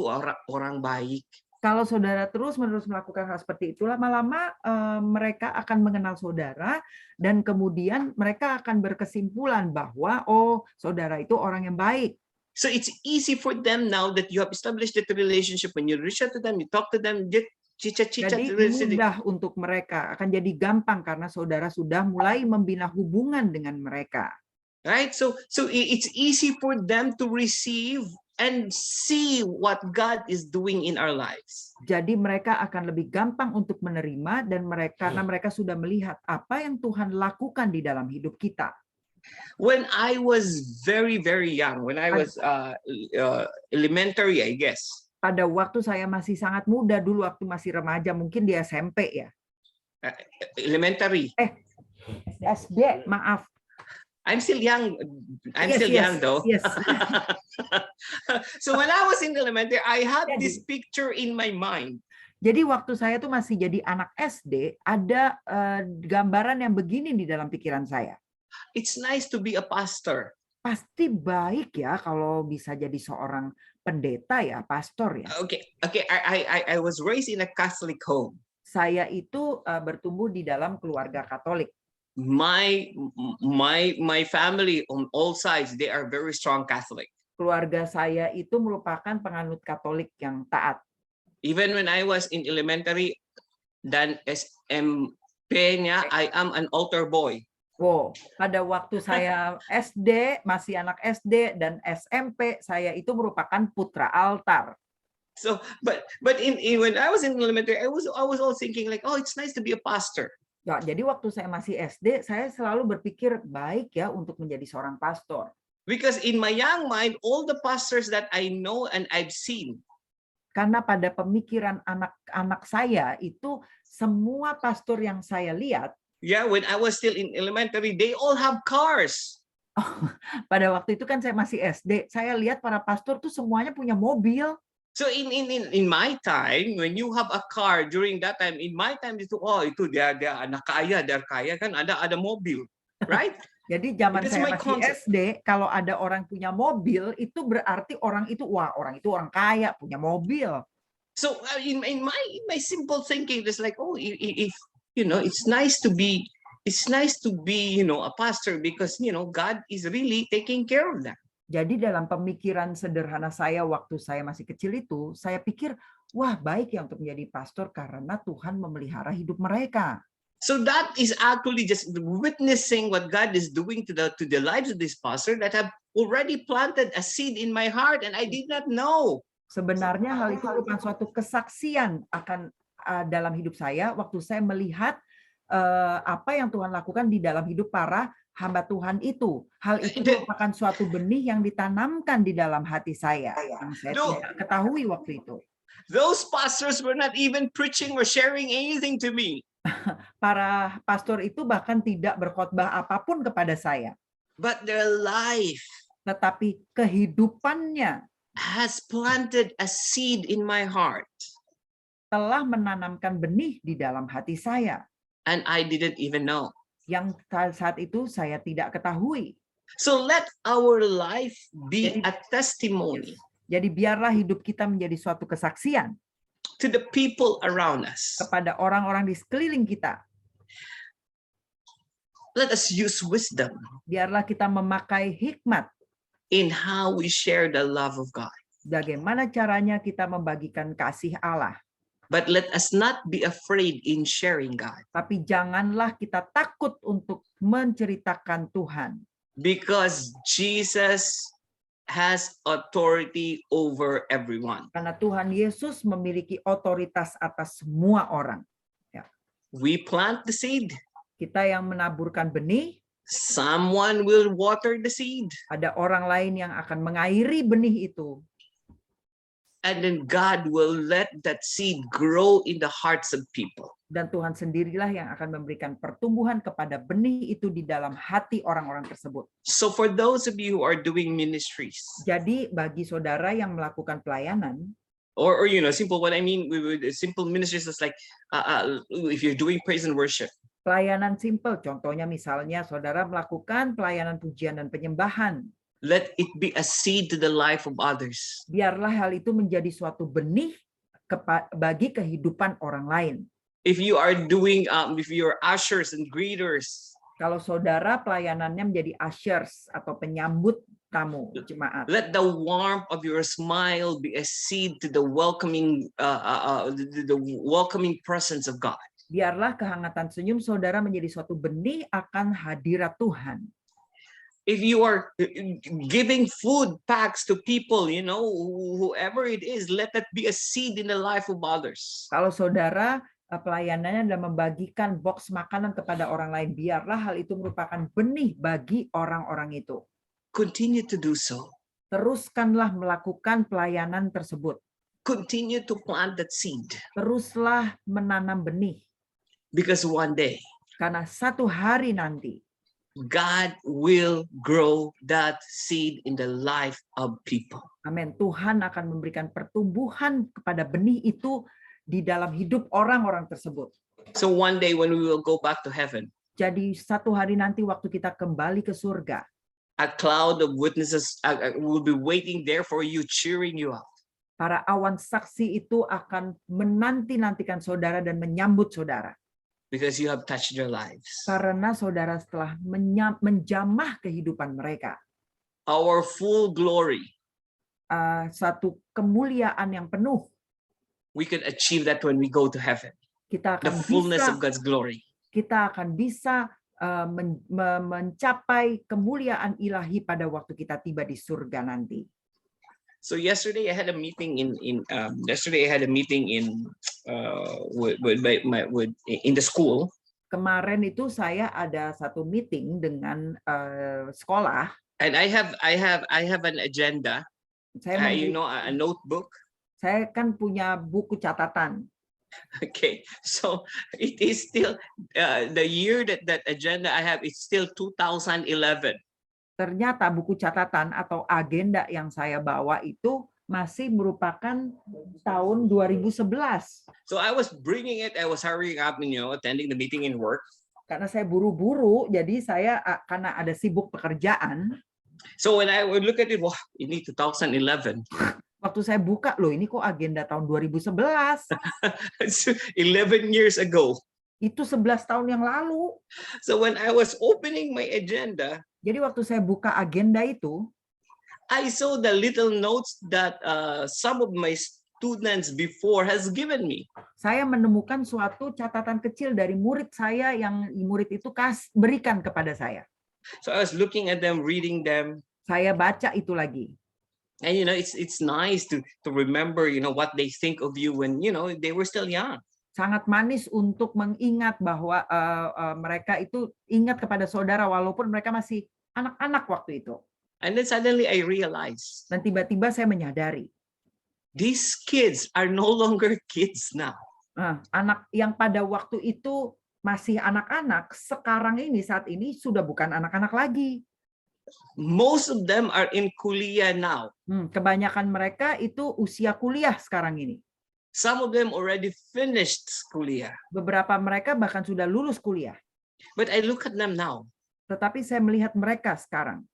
orang baik. Kalau saudara terus-menerus melakukan hal seperti itu, lama-lama mereka akan mengenal saudara dan kemudian mereka akan berkesimpulan bahwa oh, saudara itu orang yang baik. So it's easy for them now that you have established that relationship. When you reach out to them, you talk to them, chit-chat. Jadi mudah untuk mereka, akan jadi gampang karena saudara sudah mulai membina hubungan dengan mereka. Right? So it's easy for them to receive and see what God is doing in our lives. Jadi mereka akan lebih gampang untuk menerima dan karena mereka sudah melihat apa yang Tuhan lakukan di dalam hidup kita. When I was very, very young, when I was elementary, I guess. Pada waktu saya masih sangat muda dulu, waktu masih remaja, mungkin di SMP ya. Elementary. SD, maaf. I'm still young. Yes, young though. Yes. So when I was in elementary, I had this picture in my mind. Jadi waktu saya tuh masih jadi anak SD, ada gambaran yang begini di dalam pikiran saya. It's nice to be a pastor. Pasti baik ya kalau bisa jadi seorang pendeta ya, pastor ya. Okay. I was raised in a Catholic home. Saya itu bertumbuh di dalam keluarga Katolik. My family on all sides, they are very strong Catholic. Keluarga saya itu merupakan penganut Katolik yang taat. Even when I was in elementary, dan SMP-nya, I am an altar boy. Wow, pada waktu saya SD, masih anak SD dan SMP, saya itu merupakan putra altar. So, but when I was in elementary, I was all thinking like, oh, it's nice to be a pastor. Ya, jadi waktu saya masih SD, saya selalu berpikir baik ya untuk menjadi seorang pastor. Because in my young mind, all the pastors that I know and I've seen. Karena pada pemikiran anak-anak saya itu semua pastor yang saya lihat. Yeah, when I was still in elementary, they all have cars. Pada waktu itu kan saya masih SD, saya lihat para pastor tuh semuanya punya mobil. So in my time, when you have a car during that time, in my time itu dia anak kaya, dia kaya kan ada mobil, right? Jadi zaman saya masih SD, kalau ada orang punya mobil itu berarti orang itu orang kaya punya mobil. So in my simple thinking, it's like if you know, it's nice to be a pastor because God is really taking care of them. Jadi dalam pemikiran sederhana saya waktu saya masih kecil itu, saya pikir, wah baik ya untuk menjadi pastor karena Tuhan memelihara hidup mereka. So that is actually just witnessing what God is doing to the lives of this pastor that have already planted a seed in my heart and I did not know. Sebenarnya hal itu merupakan suatu kesaksian akan dalam hidup saya waktu saya melihat apa yang Tuhan lakukan di dalam hidup para hamba Tuhan itu. Hal itu merupakan suatu benih yang ditanamkan di dalam hati saya yang saya tidak ketahui waktu itu. Those pastors were not even preaching or sharing anything to me. Para pastor itu bahkan tidak berkhotbah apapun kepada saya. But their life, tetapi kehidupannya has planted a seed in my heart. Telah menanamkan benih di dalam hati saya. And I didn't even know. Yang saat itu saya tidak ketahui. So let our life be a testimony. Jadi biarlah hidup kita menjadi suatu kesaksian to the people around us. Kepada orang-orang di sekeliling kita. Let us use wisdom. Biarlah kita memakai hikmat in how we share the love of God. Bagaimana caranya kita membagikan kasih Allah. But let us not be afraid in sharing God. Tapi janganlah kita takut untuk menceritakan Tuhan. Because Jesus has authority over everyone. Karena Tuhan Yesus memiliki otoritas atas semua orang. Ya. We plant the seed. Kita yang menaburkan benih. Someone will water the seed. Ada orang lain yang akan mengairi benih itu. And then God will let that seed grow in the hearts of people. Dan Tuhan sendirilah yang akan memberikan pertumbuhan kepada benih itu di dalam hati orang-orang tersebut. So for those of you who are doing ministries. Jadi bagi saudara yang melakukan pelayanan. Or simple. What I mean with simple ministries is like if you're doing praise and worship. Pelayanan simple, contohnya misalnya saudara melakukan pelayanan pujian dan penyembahan. Let it be a seed to the life of others. Biarlah hal itu menjadi suatu benih bagi kehidupan orang lain. If you are doing, if you're ushers and greeters, Kalau saudara pelayanannya menjadi ushers atau penyambut tamu jemaat, let the warmth of your smile be a seed to the welcoming, the welcoming presence of God. biarlah kehangatan senyum saudara menjadi suatu benih akan hadirat Tuhan. If you are giving food packs to people, whoever it is, let that be a seed in the life of others. Kalau saudara pelayanannya adalah membagikan box makanan kepada orang lain, biarlah hal itu merupakan benih bagi orang-orang itu. Continue to do so. Teruskanlah melakukan pelayanan tersebut. Continue to plant that seed. Teruslah menanam benih. Because one day, Karena satu hari nanti, God will grow that seed in the life of people. amin, Tuhan akan memberikan pertumbuhan kepada benih itu di dalam hidup orang-orang tersebut. So one day when we will go back to heaven, Jadi satu hari nanti waktu kita kembali ke surga, a cloud of witnesses will be waiting there for you, cheering you up. para awan saksi itu akan menanti-nantikan saudara dan menyambut saudara. Because you have touched their lives. Karena saudara setelah menjamah kehidupan mereka. Our full glory, Satu kemuliaan yang penuh. we can achieve that when we go to heaven. Kita The akan fullness bisa of God's glory. kita akan bisa mencapai kemuliaan ilahi pada waktu kita tiba di surga nanti. So yesterday I had a meeting in in the school. Kemarin itu saya ada satu meeting dengan sekolah. And I have an agenda. Saya A notebook. Saya kan punya buku catatan. Okay, so it is still the year that agenda I have is still 2011. Ternyata buku catatan atau agenda yang saya bawa itu masih merupakan tahun 2011. So I was bringing it, I was hurrying up, attending the meeting in work. Karena saya buru-buru, jadi saya karena ada sibuk pekerjaan. So when I would look at it, wow, ini 2011. Waktu saya buka, loh ini kok agenda tahun 2011. 11 years ago. Itu 11 tahun yang lalu. So when I was opening my agenda, jadi waktu saya buka agenda itu, I saw the little notes that some of my students before has given me. Saya menemukan suatu catatan kecil dari murid saya yang murid itu berikan kepada saya. So I was looking at them, reading them. Saya baca itu lagi. And it's nice to remember what they think of you when they were still young. Sangat manis untuk mengingat bahwa mereka itu ingat kepada saudara walaupun mereka masih anak-anak waktu itu. And then suddenly I realized. Dan tiba-tiba saya menyadari. These kids are no longer kids now. Anak yang pada waktu itu masih anak-anak, sekarang ini saat ini sudah bukan anak-anak lagi. Most of them are in kuliah now. Kebanyakan mereka itu usia kuliah sekarang ini. Some of them already finished kuliah. Beberapa mereka bahkan sudah lulus kuliah. But I look at them now. Tetapi saya melihat mereka sekarang.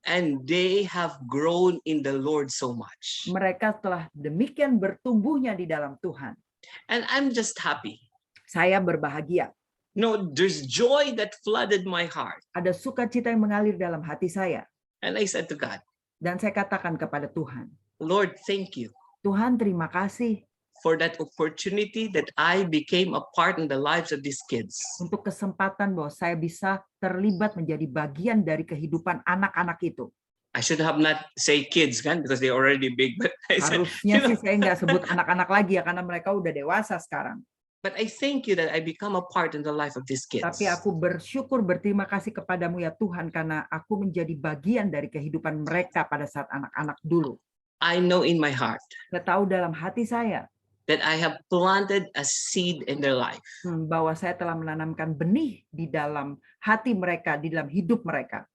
And they have grown in the Lord so much. Mereka telah demikian bertumbuhnya di dalam Tuhan. And I'm just happy. Saya berbahagia. No, there's joy that flooded my heart. Ada sukacita yang mengalir dalam hati saya. And I said to God, dan saya katakan kepada Tuhan, Lord, thank you. Tuhan, terima kasih for that opportunity that I became a part in the lives of these kids. Untuk kesempatan bahwa saya bisa terlibat menjadi bagian dari kehidupan anak-anak itu. I should have not say kids kan because they already big, but I said, harusnya sih saya nggak sebut anak-anak lagi ya karena mereka udah dewasa sekarang. But I thank you that I become a part in the life of these kids. Tapi aku bersyukur, berterima kasih kepadamu ya Tuhan karena aku menjadi bagian dari kehidupan mereka pada saat anak-anak dulu. I know in my heart. Saya tahu dalam hati saya that I have planted a seed in their life. Bahwa saya telah menanamkan benih di dalam hati mereka, di dalam hidup mereka.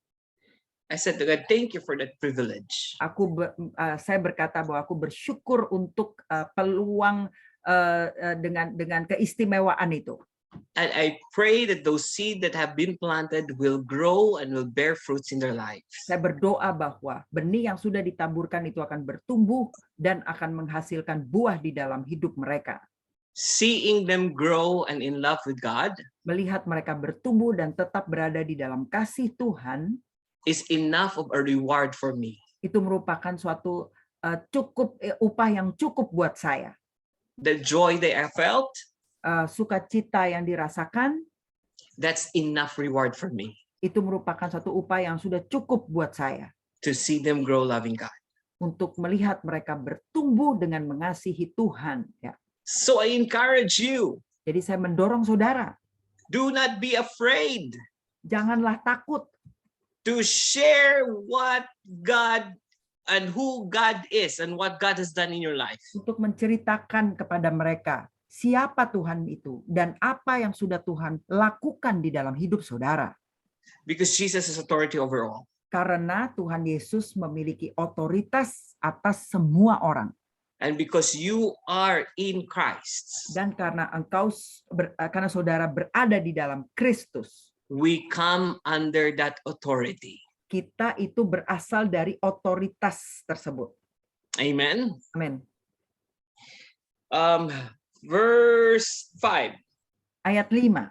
I said to God, thank you for that privilege. Saya berkata bahwa aku bersyukur untuk peluang dengan keistimewaan itu. And I pray that those seeds that have been planted will grow and will bear fruits in their lives. Saya berdoa bahwa benih yang sudah ditaburkan itu akan bertumbuh dan akan menghasilkan buah di dalam hidup mereka. Seeing them grow and in love with God Melihat mereka bertumbuh dan tetap berada di dalam kasih Tuhan, is enough of a reward for me. itu merupakan suatu upah yang cukup buat saya. The joy that I felt, Sukacita yang dirasakan, that's enough reward for me itu merupakan satu upah yang sudah cukup buat saya. to see them grow loving God. Untuk melihat mereka bertumbuh dengan mengasihi Tuhan. Ya. So I encourage you, Jadi saya mendorong saudara, do not be afraid janganlah takut to share what God and who God is and what God has done in your life. untuk menceritakan kepada mereka siapa Tuhan itu dan apa yang sudah Tuhan lakukan di dalam hidup saudara. Because Jesus is authority over all. Karena Tuhan Yesus memiliki otoritas atas semua orang. And because you are in Christ, Dan karena karena saudara berada di dalam Kristus, we come under that authority. kita itu berasal dari otoritas tersebut. Amen. Amin. Verse 5. Ayat 5.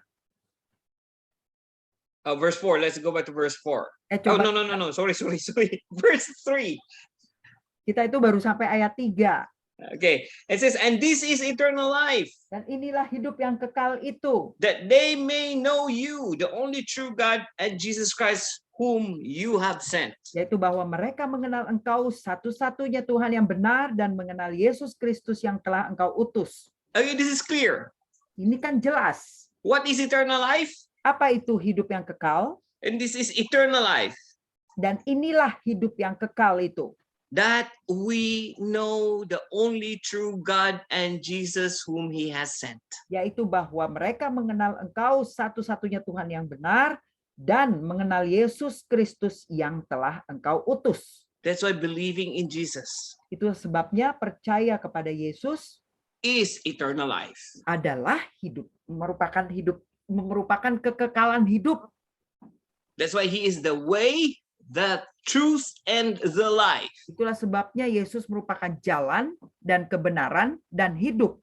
Verse 4. Let's go back to verse 4. Oh, Coba no. Sorry. Verse 3. kita itu baru sampai ayat 3. Okay. It says, and this is eternal life, Dan inilah hidup yang kekal itu, that they may know you, the only true God, and Jesus Christ, whom you have sent. yaitu bahwa mereka mengenal Engkau satu-satunya Tuhan yang benar dan mengenal Yesus Kristus yang telah Engkau utus. Okay, this is clear. Ini kan jelas. What is eternal life? Apa itu hidup yang kekal? And this is eternal life, Dan inilah hidup yang kekal itu, that we know the only true God and Jesus whom he has sent. yaitu bahwa mereka mengenal Engkau satu-satunya Tuhan yang benar dan mengenal Yesus Kristus yang telah Engkau utus. That's why believing in Jesus Itu sebabnya percaya kepada Yesus is eternal life. adalah merupakan kekekalan hidup. That's why he is the way, the truth, and the life. Itulah sebabnya Yesus merupakan jalan dan kebenaran dan hidup.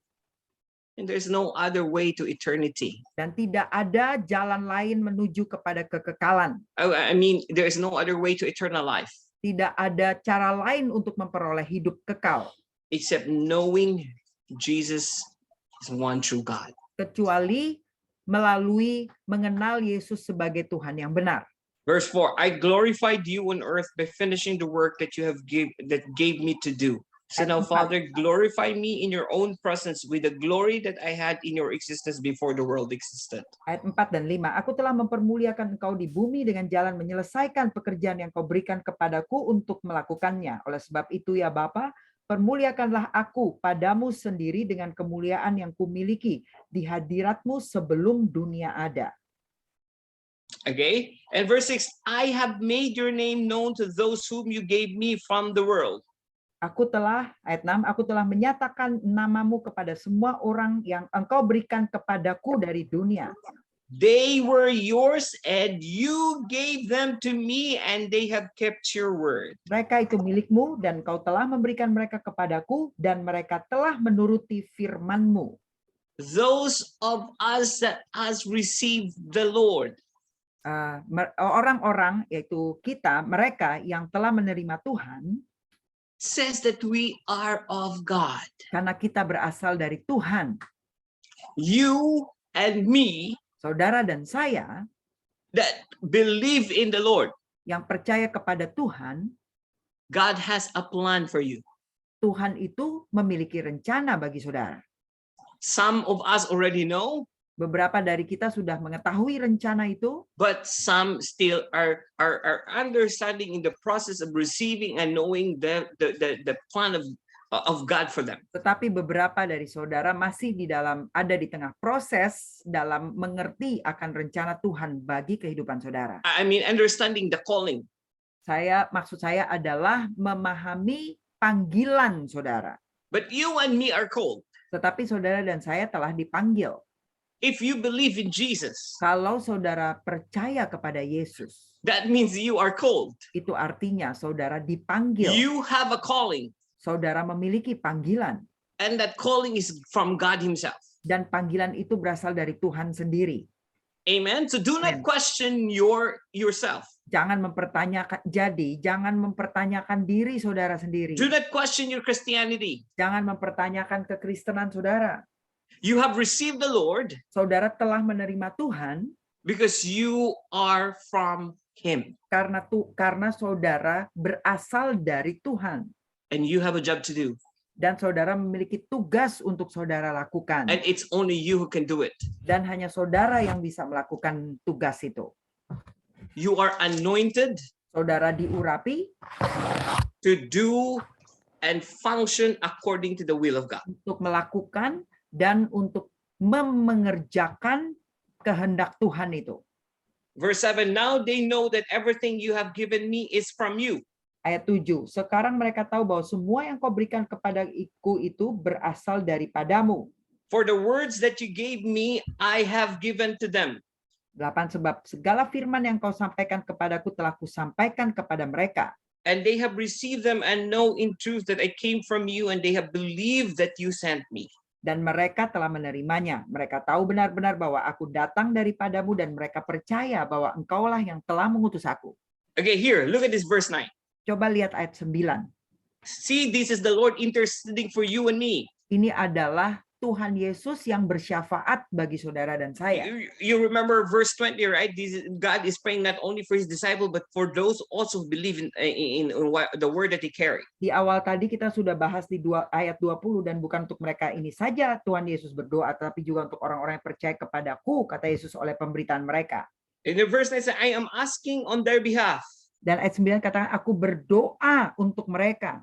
And there's no other way to eternity. Dan tidak ada jalan lain menuju kepada kekekalan. I mean, there is no other way to eternal life Tidak ada cara lain untuk memperoleh hidup kekal. except knowing Jesus is one true God. Kecuali melalui mengenal Yesus sebagai Tuhan yang benar. Verse 4, I glorified you on earth by finishing the work that you have gave me to do. So now, Father, glorify me in your own presence with the glory that I had in your existence before the world existed. Ayat 4 dan 5. Aku telah mempermuliakan engkau di bumi dengan jalan menyelesaikan pekerjaan yang kau berikan kepadaku untuk melakukannya. Oleh sebab itu ya Bapa, permuliakanlah aku padamu sendiri dengan kemuliaan yang kumiliki di hadiratmu sebelum dunia ada. Okay, and verse 6, I have made your name known to those whom you gave me from the world. Ayat 6, aku telah menyatakan namamu kepada semua orang yang engkau berikan kepadaku dari dunia. They were yours and you gave them to me and they have kept your word. Mereka itu milikmu dan kau telah memberikan mereka kepadaku dan mereka telah menuruti firman-Mu. Those of us that has received the Lord. Orang-orang, yaitu kita, mereka yang telah menerima Tuhan, Says that we are of God. karena kita berasal dari Tuhan. You and me Saudara dan saya that believe in the Lord, yang percaya kepada Tuhan, God has a plan for you. Tuhan itu memiliki rencana bagi saudara. Some of us already know, Beberapa dari kita sudah mengetahui rencana itu, but some still are understanding in the process of receiving and knowing the plan of God for them. tetapi beberapa dari saudara masih ada di tengah proses dalam mengerti akan rencana Tuhan bagi kehidupan saudara. I mean, understanding the calling. Maksud saya adalah memahami panggilan saudara. But you and me are called. Tetapi saudara dan saya telah dipanggil. If you believe in Jesus, Kalau saudara percaya kepada Yesus, that means you are called. itu artinya saudara dipanggil. You have a calling, Saudara memiliki panggilan. and that calling is from God Himself. Dan panggilan itu berasal dari Tuhan sendiri. Amen. So do not Amen. question yourself. Jangan mempertanyakan diri saudara sendiri. Do not question your Christianity. Jangan mempertanyakan kekristenan saudara. You have received the Lord Saudara telah menerima Tuhan because you are from Him, karena saudara berasal dari Tuhan. and you have a job to do, Dan saudara memiliki tugas untuk saudara lakukan. and it's only you who can do it. Dan hanya saudara yang bisa melakukan tugas itu. You are anointed Saudara diurapi to do and function according to the will of God. untuk melakukan dan untuk mengerjakan kehendak Tuhan itu. Verse 7, now they know that everything you have given me is from you. Ayat 7. Sekarang mereka tahu bahwa semua yang kau berikan kepadaku itu berasal daripadamu. For the words that you gave me, I have given to them. 8. Sebab segala firman yang kau sampaikan kepadaku telah kusampaikan kepada mereka. And they have received them and know in truth that I came from you, and they have believed that you sent me. Dan mereka telah menerimanya. Mereka tahu benar-benar bahwa aku datang daripadamu dan mereka percaya bahwa engkaulah yang telah mengutus aku. Okay, here, look at this verse 9. Coba lihat ayat 9. See, this is the Lord interceding for you and me. Ini adalah Tuhan Yesus yang bersyafaat bagi saudara dan saya. You remember verse 20, right? God is praying not only for his disciple, but for those also who believe in the word that he carry. Di awal tadi kita sudah bahas di ayat 20, dan bukan untuk mereka ini saja Tuhan Yesus berdoa, tapi juga untuk orang-orang yang percaya kepadaku, kata Yesus oleh pemberitaan mereka. In the verse 9 says, I am asking on their behalf. Dan ayat 9 katakan, aku berdoa untuk mereka.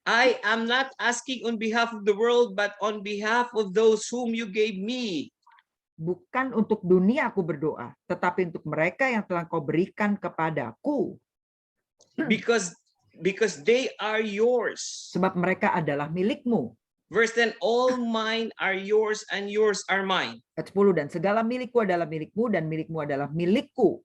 I am not asking on behalf of the world, but on behalf of those whom you gave me. Bukan untuk dunia aku berdoa, tetapi untuk mereka yang telah kau berikan kepadaku. Because they are yours. Sebab mereka adalah milikmu. Verse 10, all mine are yours and yours are mine. Ayat 10, dan segala milikku adalah milikmu dan milikmu adalah milikku.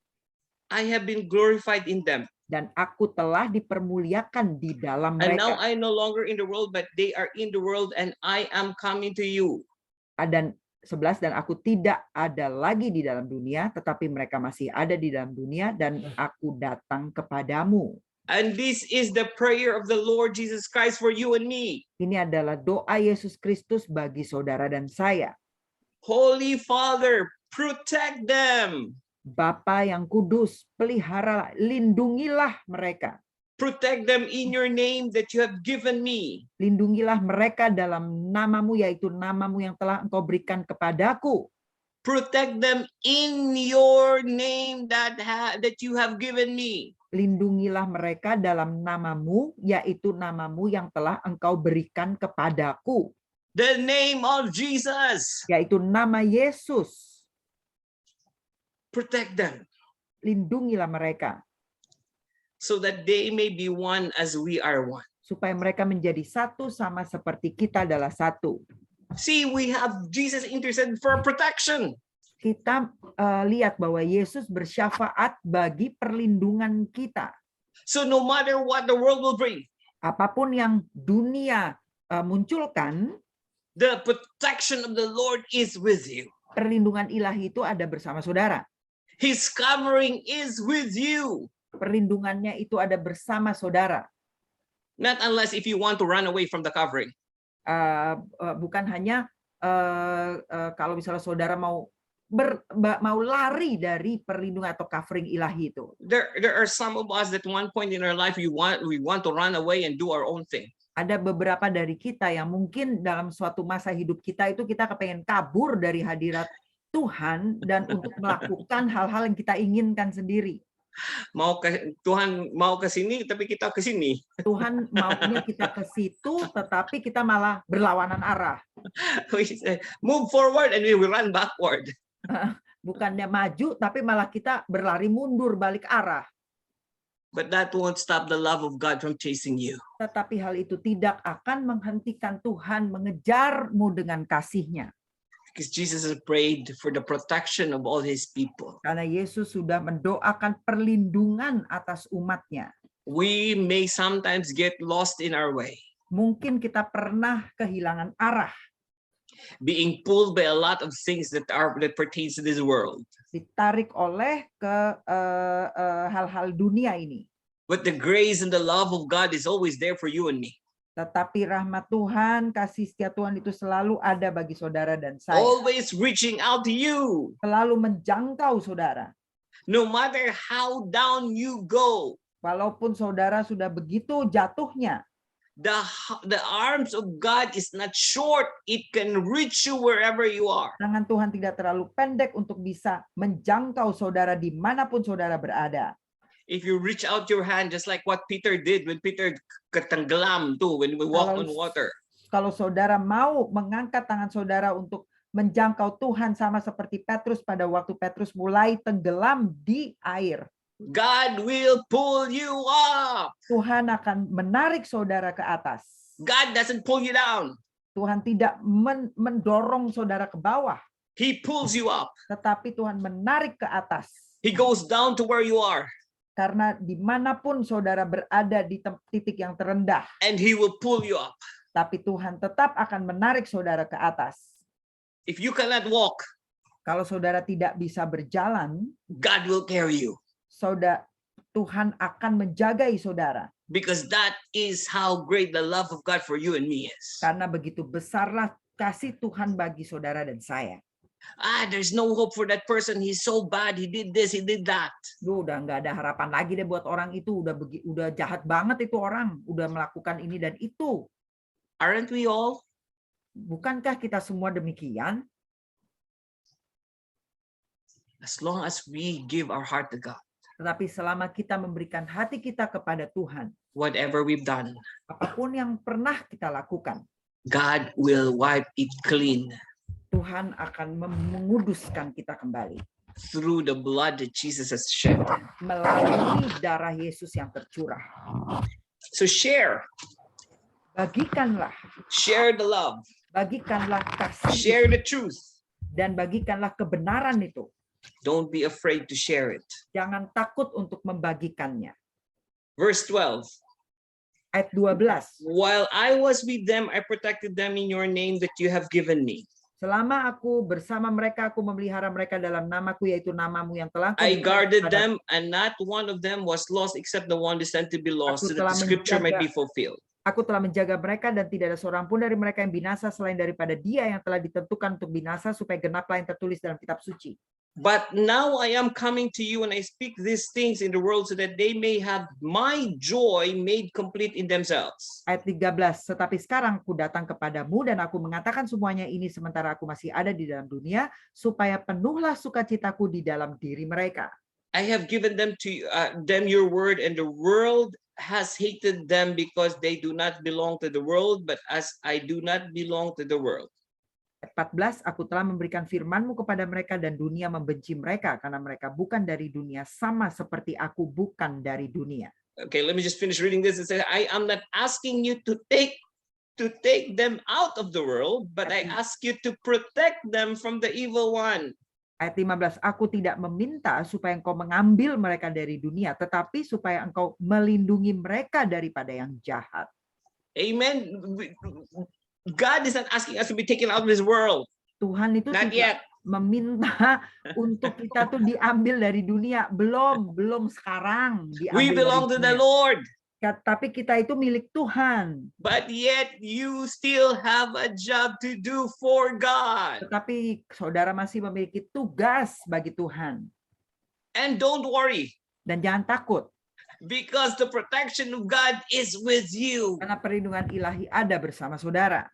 I have been glorified in them. Dan aku telah dipermuliakan di dalam And now mereka. I no longer in the world, but they are in the world, and I am coming to you. Dan 11, dan aku tidak ada lagi di dalam dunia, tetapi mereka masih ada di dalam dunia, dan aku datang kepadamu. And this is the prayer of the Lord Jesus Christ for you and me. Ini adalah doa Yesus Kristus bagi saudara dan saya. Holy Father, protect them. Bapa yang kudus, pelihara, lindungilah mereka. Protect them in your name that you have given me. Lindungilah mereka dalam namamu, yaitu namamu yang telah engkau berikan kepadaku. Protect them in your name that you have given me. Lindungilah mereka dalam namamu, yaitu namamu yang telah engkau berikan kepadaku. The name of Jesus. Yaitu nama Yesus. Protect them. Lindungilah mereka. So that they may be one as we are one. Supaya mereka menjadi satu sama seperti kita adalah satu. See, we have Jesus intercede for protection. Kita lihat bahwa Yesus bersyafaat bagi perlindungan kita. So no matter what the world will bring, Apapun yang dunia munculkan, the protection of the Lord is with you. perlindungan ilahi itu ada bersama saudara. His covering is with you. Perlindungannya itu ada bersama saudara. Not unless if you want to run away from the covering. Bukan hanya kalau misalnya saudara mau lari dari perlindungan atau covering ilahi itu. There are some of us that one point in our life we want to run away and do our own thing. Ada beberapa dari kita yang mungkin dalam suatu masa hidup kita itu kita kepengen kabur dari hadirat Tuhan dan untuk melakukan hal-hal yang kita inginkan sendiri. Tuhan mau ke sini tapi kita ke sini. Tuhan maunya kita ke situ tetapi kita malah berlawanan arah. We say, move forward and we will run backward. Bukannya maju tapi malah kita berlari mundur balik arah. But that won't stop the love of God from chasing you. Tetapi hal itu tidak akan menghentikan Tuhan mengejarmu dengan kasih-Nya. Because Jesus has prayed for the protection of all his people. Karena Yesus sudah mendoakan perlindungan atas umatnya. We may sometimes get lost in our way, Mungkin kita pernah kehilangan arah, being pulled by a lot of things that pertains to this world. ditarik oleh ke hal-hal dunia ini. But the grace and the love of God is always there for you and me. Tetapi rahmat Tuhan, kasih setia Tuhan itu selalu ada bagi saudara dan saya. Always reaching out to you. Selalu menjangkau saudara. No matter how down you go, Walaupun saudara sudah begitu jatuhnya, the arms of God is not short. It can reach you wherever you are. tangan Tuhan tidak terlalu pendek untuk bisa menjangkau saudara dimanapun saudara berada. If you reach out your hand, just like what Peter did when Peter katanggalam too, when we walked on water. Kalau saudara mau mengangkat tangan saudara untuk menjangkau Tuhan sama seperti Petrus pada waktu Petrus mulai tenggelam di air. God will pull you up. Tuhan akan menarik saudara ke atas. God doesn't pull you down. Tuhan tidak mendorong saudara ke bawah, He pulls you up. tetapi Tuhan menarik ke atas. He goes down to where you are, Karena dimanapun saudara berada di titik yang terendah, and he will pull you up. tapi Tuhan tetap akan menarik saudara ke atas. If you cannot walk, Kalau saudara tidak bisa berjalan, God will carry you, Tuhan akan menjagai saudara. because that is how great the love of God for you and me is. Karena begitu besarlah kasih Tuhan bagi saudara dan saya. There's no hope for that person. He's so bad. He did this, he did that. Udah nggak ada harapan lagi deh buat orang itu. Udah jahat banget itu orang. Udah melakukan ini dan itu. Aren't we all? Bukankah kita semua demikian? As long as we give our heart to God, Tetapi selama kita memberikan hati kita kepada Tuhan, whatever we've done, apapun yang pernah kita lakukan, God will wipe it clean Tuhan akan menguduskan kita kembali through the blood that Jesus has shed. melalui darah Yesus yang tercurah. So share Bagikanlah the love, bagikanlah kasih share the truth. dan bagikanlah kebenaran itu. Don't be afraid to share it. Jangan takut untuk membagikannya. Verse 12. Ayat 12. While I was with them, I protected them in your name that you have given me. Selama aku bersama mereka, aku memelihara mereka dalam namaku, yaitu namamu yang telah I kuberikan guarded kepada- them, and not one of them was lost except the one destined to be lost, Aku so that the telah scripture might be menjaga- fulfilled. Aku telah menjaga mereka dan tidak ada seorang pun dari mereka yang binasa selain daripada dia yang telah ditentukan untuk binasa supaya genaplah yang tertulis dalam kitab suci. But now I am coming to you, and I speak these things in the world so that they may have my joy made complete in themselves. Ayat 13, tetapi sekarang aku datang kepadamu dan aku mengatakan semuanya ini sementara aku masih ada di dalam dunia, supaya penuhlah sukacitaku di dalam diri mereka. I have given them your word, and the world has hated them because they do not belong to the world, but as I do not belong to the world. Ayat 14, aku telah memberikan firman-Mu kepada mereka dan dunia membenci mereka karena mereka bukan dari dunia sama seperti aku bukan dari dunia. Okay, let me just finish reading this. It says, I am not asking you to take them out of the world, but I ask you to protect them from the evil one. Ayat 15, aku tidak meminta supaya engkau mengambil mereka dari dunia, tetapi supaya engkau melindungi mereka daripada yang jahat. Amen. God is not asking us to be taken out of this world. Tuhan itu Not tidak yet. meminta untuk kita tuh diambil dari dunia. Belum sekarang diambil We belong dari to the dunia. Lord, Tapi kita itu milik Tuhan. but yet you still have a job to do for God. Tetapi saudara masih memiliki tugas bagi Tuhan. And don't worry, Dan jangan takut, because the protection of God is with you. karena perlindungan ilahi ada bersama saudara.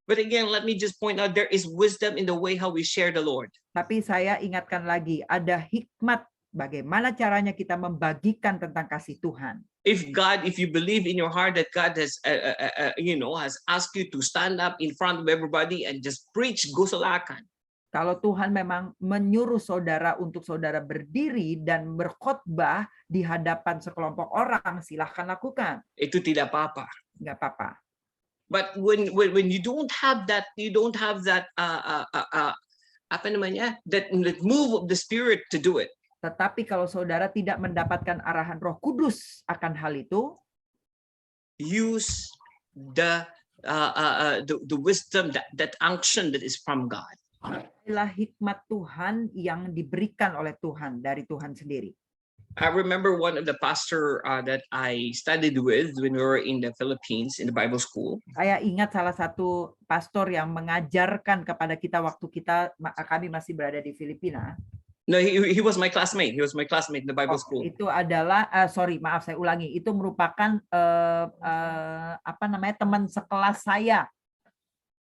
But again, let me just point out there is wisdom in the way how we share the Lord. Tapi saya ingatkan lagi, ada hikmat bagaimana caranya kita membagikan tentang kasih Tuhan. If you believe in your heart that God has, has asked you to stand up in front of everybody and just preach, go silakan. Kalau Tuhan memang menyuruh saudara untuk saudara berdiri dan berkhotbah di hadapan sekelompok orang, silahkan lakukan. Itu tidak apa-apa. Nggak apa-apa. But when you don't have that, apa namanya, that move of the Spirit to do it. Tetapi kalau saudara tidak mendapatkan arahan Roh Kudus akan hal itu, Use the wisdom, that unction that is from God. adalah hikmat Tuhan yang diberikan oleh Tuhan dari Tuhan sendiri. I remember one of the pastor that I studied with when we were in the Philippines in the Bible school. Saya ingat salah satu pastor yang mengajarkan kepada kita waktu kami masih berada di Filipina. No, he was my classmate. He was my classmate in the Bible school. Itu adalah saya ulangi, itu merupakan apa namanya, teman sekelas saya.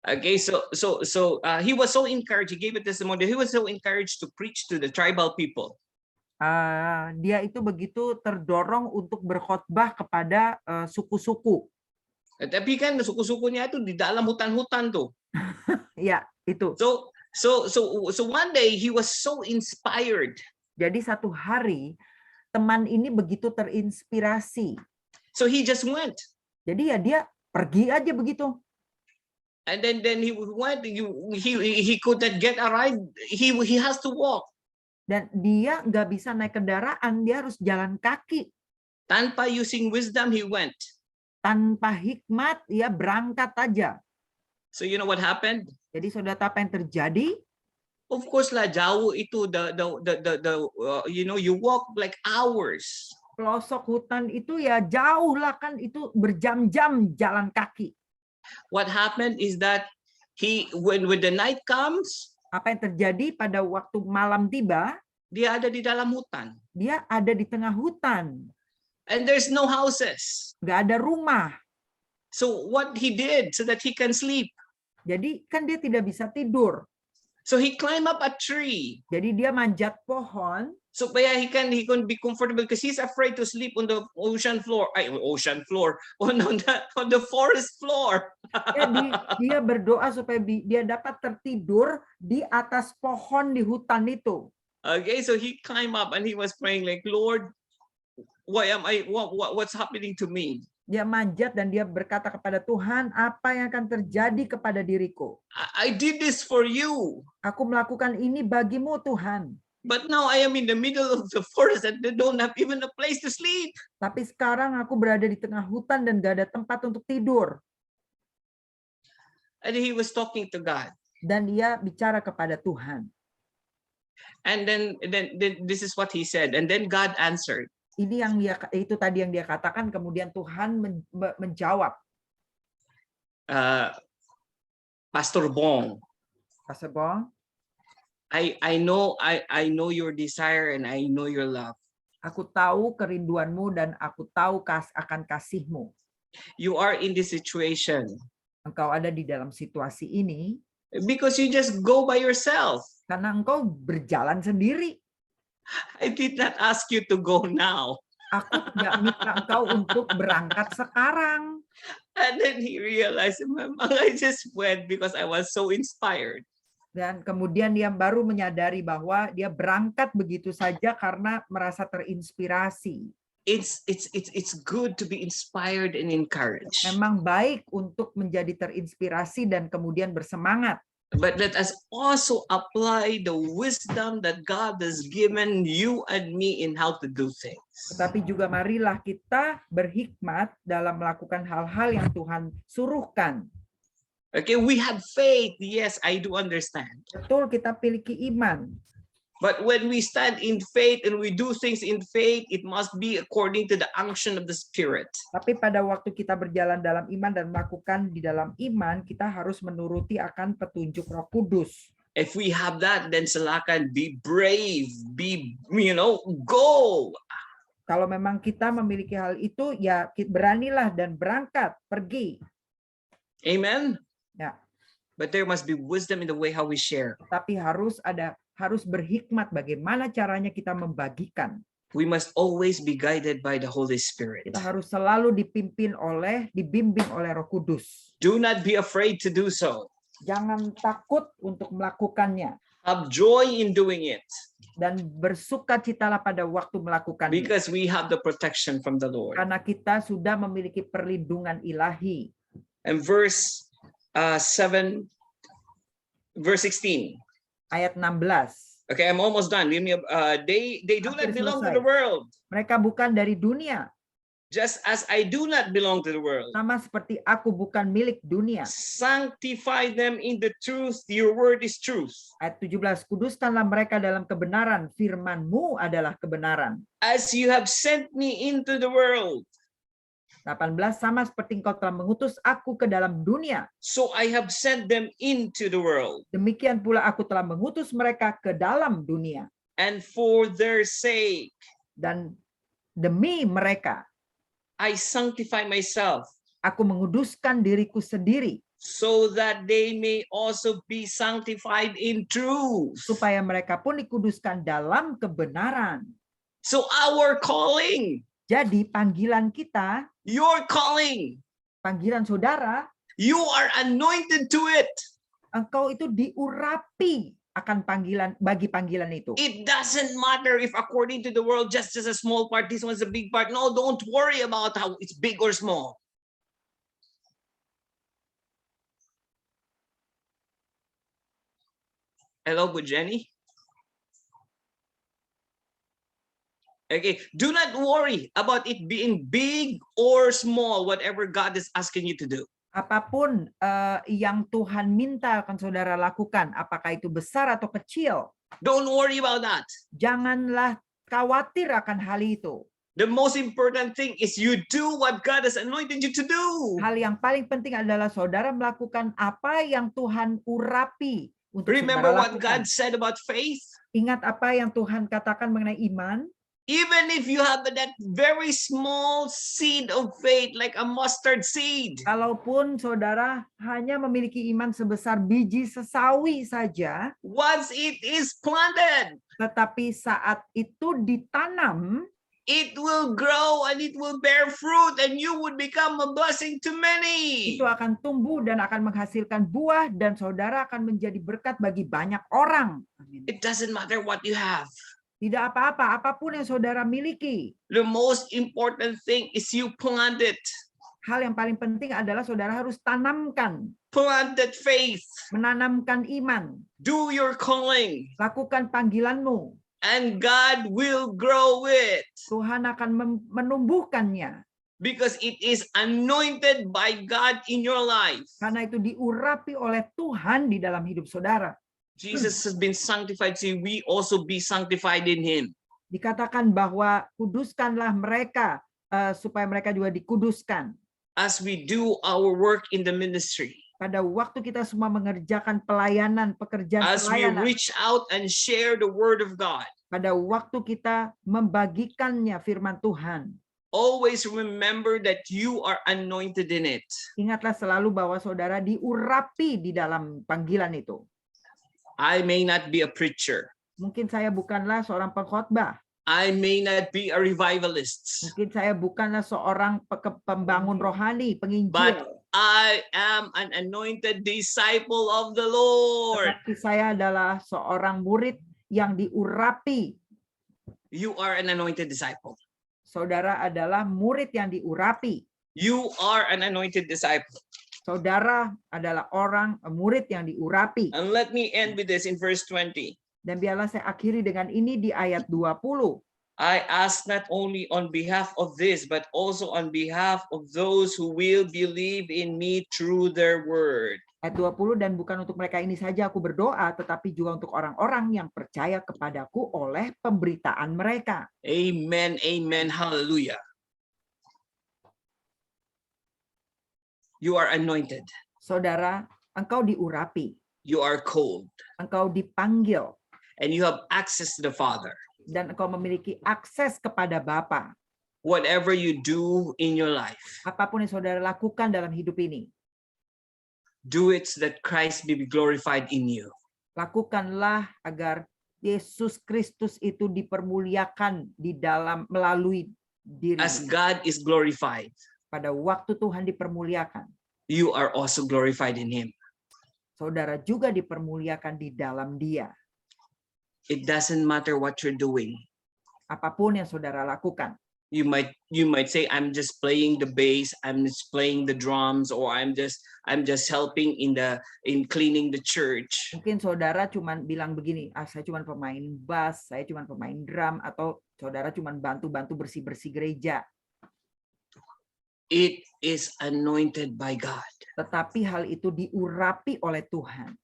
Okay, so he was so encouraged. He gave a testimony. He was so encouraged to preach to the tribal people. Dia itu begitu terdorong untuk berkhotbah kepada suku-suku. Tapi kan suku-sukunya itu di dalam hutan-hutan tuh. Ya, itu. So one day he was so inspired. Jadi satu hari teman ini begitu terinspirasi. So he just went. Jadi ya dia pergi aja begitu. And then he went. He could not get a ride. He has to walk. Dan dia nggak bisa naik kendaraan, dia harus jalan kaki. Tanpa using wisdom, he went. Tanpa hikmat, dia berangkat aja. So you know what happened? Jadi saudara tahu apa yang terjadi? Of course lah, jauh itu you know, you walk like hours. Pelosok hutan itu ya jauh lah, kan itu berjam-jam jalan kaki. What happened is that when the night comes, apa yang terjadi pada waktu malam tiba? Dia ada di dalam hutan. Dia ada di tengah hutan. And there's no houses. Nggak ada rumah. So what he did so that he can sleep? Jadi kan dia tidak bisa tidur. So he climbed up a tree. Jadi dia manjat pohon. Supaya he can be comfortable because he's afraid to sleep on the ocean floor. On the forest floor. Dia berdoa supaya dia dapat tertidur di atas pohon di hutan itu. Okay, so he climbed up and he was praying like, Lord, why am I? What's happening to me? Dia manjat dan dia berkata kepada Tuhan, apa yang akan terjadi kepada diriku? I did this for you. Aku melakukan ini bagimu, Tuhan. But now I am in the middle of the forest and they don't have even a place to sleep. Tapi sekarang aku berada di tengah hutan dan gak ada tempat untuk tidur. And he was talking to God. Dan dia bicara kepada Tuhan. And then this is what he said. And then God answered. Ini yang itu tadi yang dia katakan, kemudian Tuhan menjawab. Pastor Bong. Pastor Bong. I know your desire and I know your love. Aku tahu kerinduanmu dan aku tahu akan kasihmu. You are in this situation. Engkau ada di dalam situasi ini. Because you just go by yourself. Karena engkau berjalan sendiri. I did not ask you to go now. Aku tidak minta engkau untuk berangkat sekarang. And then he realized, I just went because I was so inspired. Dan kemudian dia baru menyadari bahwa dia berangkat begitu saja karena merasa terinspirasi. It's good to be inspired and encouraged. Memang baik untuk menjadi terinspirasi dan kemudian bersemangat. But let us also apply the wisdom that God has given you and me in how to do things. Tetapi juga marilah kita berhikmat dalam melakukan hal-hal yang Tuhan suruhkan. Okay, we have faith. Yes, I do understand. Betul, kita memiliki iman. But when we stand in faith and we do things in faith, it must be according to the unction of the Spirit. Tapi pada waktu kita berjalan dalam iman dan melakukan di dalam iman, kita harus menuruti akan petunjuk Roh Kudus. If we have that, then silakan, be brave, go. Kalau memang kita memiliki hal itu, ya beranilah dan berangkat, pergi. Amen. Ya. But there must be wisdom in the way how we share. Tapi harus berhikmat bagaimana caranya kita membagikan. We must always be guided by the Holy Spirit. Kita harus selalu dibimbing oleh Roh Kudus. Do not be afraid to do so. Jangan takut untuk melakukannya. Have joy in doing it. Dan bersukacitalah pada waktu melakukannya. Because we have the protection from the Lord. Karena kita sudah memiliki perlindungan ilahi. And verse 16. ayat 16. Okay, I'm almost done. They do not Hampir belong to selesai. the world, Mereka bukan dari dunia, just as I do not belong to the world. sama seperti aku bukan milik dunia. Sanctify them in the truth. Your word is truth. Ayat 17, kuduskanlah mereka dalam kebenaran, firman-Mu adalah kebenaran. As you have sent me into the world, 18, sama seperti Engkau telah mengutus aku ke dalam dunia, so I have sent them into the world. demikian pula aku telah mengutus mereka ke dalam dunia. And for their sake, Dan demi mereka, I sanctify myself, aku menguduskan diriku sendiri, so that they may also be sanctified in truth. supaya mereka pun dikuduskan dalam kebenaran. So our calling, Jadi panggilan kita, your calling, panggilan saudara, you are anointed to it. engkau itu diurapi akan panggilan, bagi panggilan itu. It doesn't matter if according to the world, just a small part, this one's a big part. No, don't worry about how it's big or small. Hello, Bu Jenny. Okay, do not worry about it being big or small, whatever God is asking you to do. Apapun yang Tuhan minta akan saudara lakukan, apakah itu besar atau kecil, Don't worry about that. janganlah khawatir akan hal itu. The most important thing is you do what God has anointed you to do. Hal yang paling penting adalah saudara melakukan apa yang Tuhan urapi untuk Remember saudara what lakukan. God said about faith? Ingat apa yang Tuhan katakan mengenai iman? Even if you have that very small seed of faith, like a mustard seed, Kalaupun saudara hanya memiliki iman sebesar biji sesawi saja, once it is planted, tetapi saat itu ditanam, it will grow and it will bear fruit, and you would become a blessing to many. itu akan tumbuh dan akan menghasilkan buah, dan saudara akan menjadi berkat bagi banyak orang. Amin. It doesn't matter what you have. Tidak apa-apa, apapun yang saudara miliki. The most important thing is you plant it. Hal yang paling penting adalah saudara harus tanamkan, Plant that faith. menanamkan iman, Do your calling, lakukan panggilanmu. and God will grow it Tuhan akan menumbuhkannya, because it is anointed by God in your life. karena itu diurapi oleh Tuhan di dalam hidup saudara. Jesus has been sanctified, so we also be sanctified in Him. Dikatakan bahwa kuduskanlah mereka supaya mereka juga dikuduskan. As we do our work in the ministry, Pada waktu kita semua mengerjakan pelayanan, pekerjaan as we pelayanan, reach out and share the word of God, pada waktu kita membagikannya firman Tuhan, always remember that you are anointed in it. ingatlah selalu bahwa saudara diurapi di dalam panggilan itu. I may not be a preacher. Mungkin saya bukanlah seorang pengkhotbah. I may not be a revivalist, Mungkin saya bukanlah seorang pembangun rohani, penginjil. but I am an anointed disciple of the Lord. Tetapi saya adalah seorang murid yang diurapi. You are an anointed disciple. Saudara adalah murid yang diurapi. You are an anointed disciple. Saudara adalah murid yang diurapi. And let me end with this in verse 20. Dan biarlah saya akhiri dengan ini di ayat 20. I ask not only on behalf of this, but also on behalf of those who will believe in me through their word. Ayat 20, dan bukan untuk mereka ini saja aku berdoa, tetapi juga untuk orang-orang yang percaya kepadaku oleh pemberitaan mereka. Amen, amen, hallelujah. You are anointed. Saudara, engkau diurapi, You are called. engkau dipanggil, And you have access to the Father. dan engkau memiliki akses kepada Bapa. Whatever you do in your life, Apapun yang saudara lakukan dalam hidup ini, do it so that Christ may be glorified in you. lakukanlah agar Yesus Kristus itu dipermuliakan di dalam melalui diri. As God is glorified, Pada waktu Tuhan dipermuliakan, you are also glorified in Him. saudara juga dipermuliakan di dalam Dia. It doesn't matter what you're doing. Apapun yang saudara lakukan, You might say, I'm just playing the bass, I'm just playing the drums, or I'm just helping in cleaning the church. Mungkin saudara cuman bilang begini, saya cuman pemain bass, saya cuman pemain drum, atau saudara cuman bantu-bantu bersih-bersih gereja. It is anointed by God. Tetapi hal itu diurapi oleh Tuhan.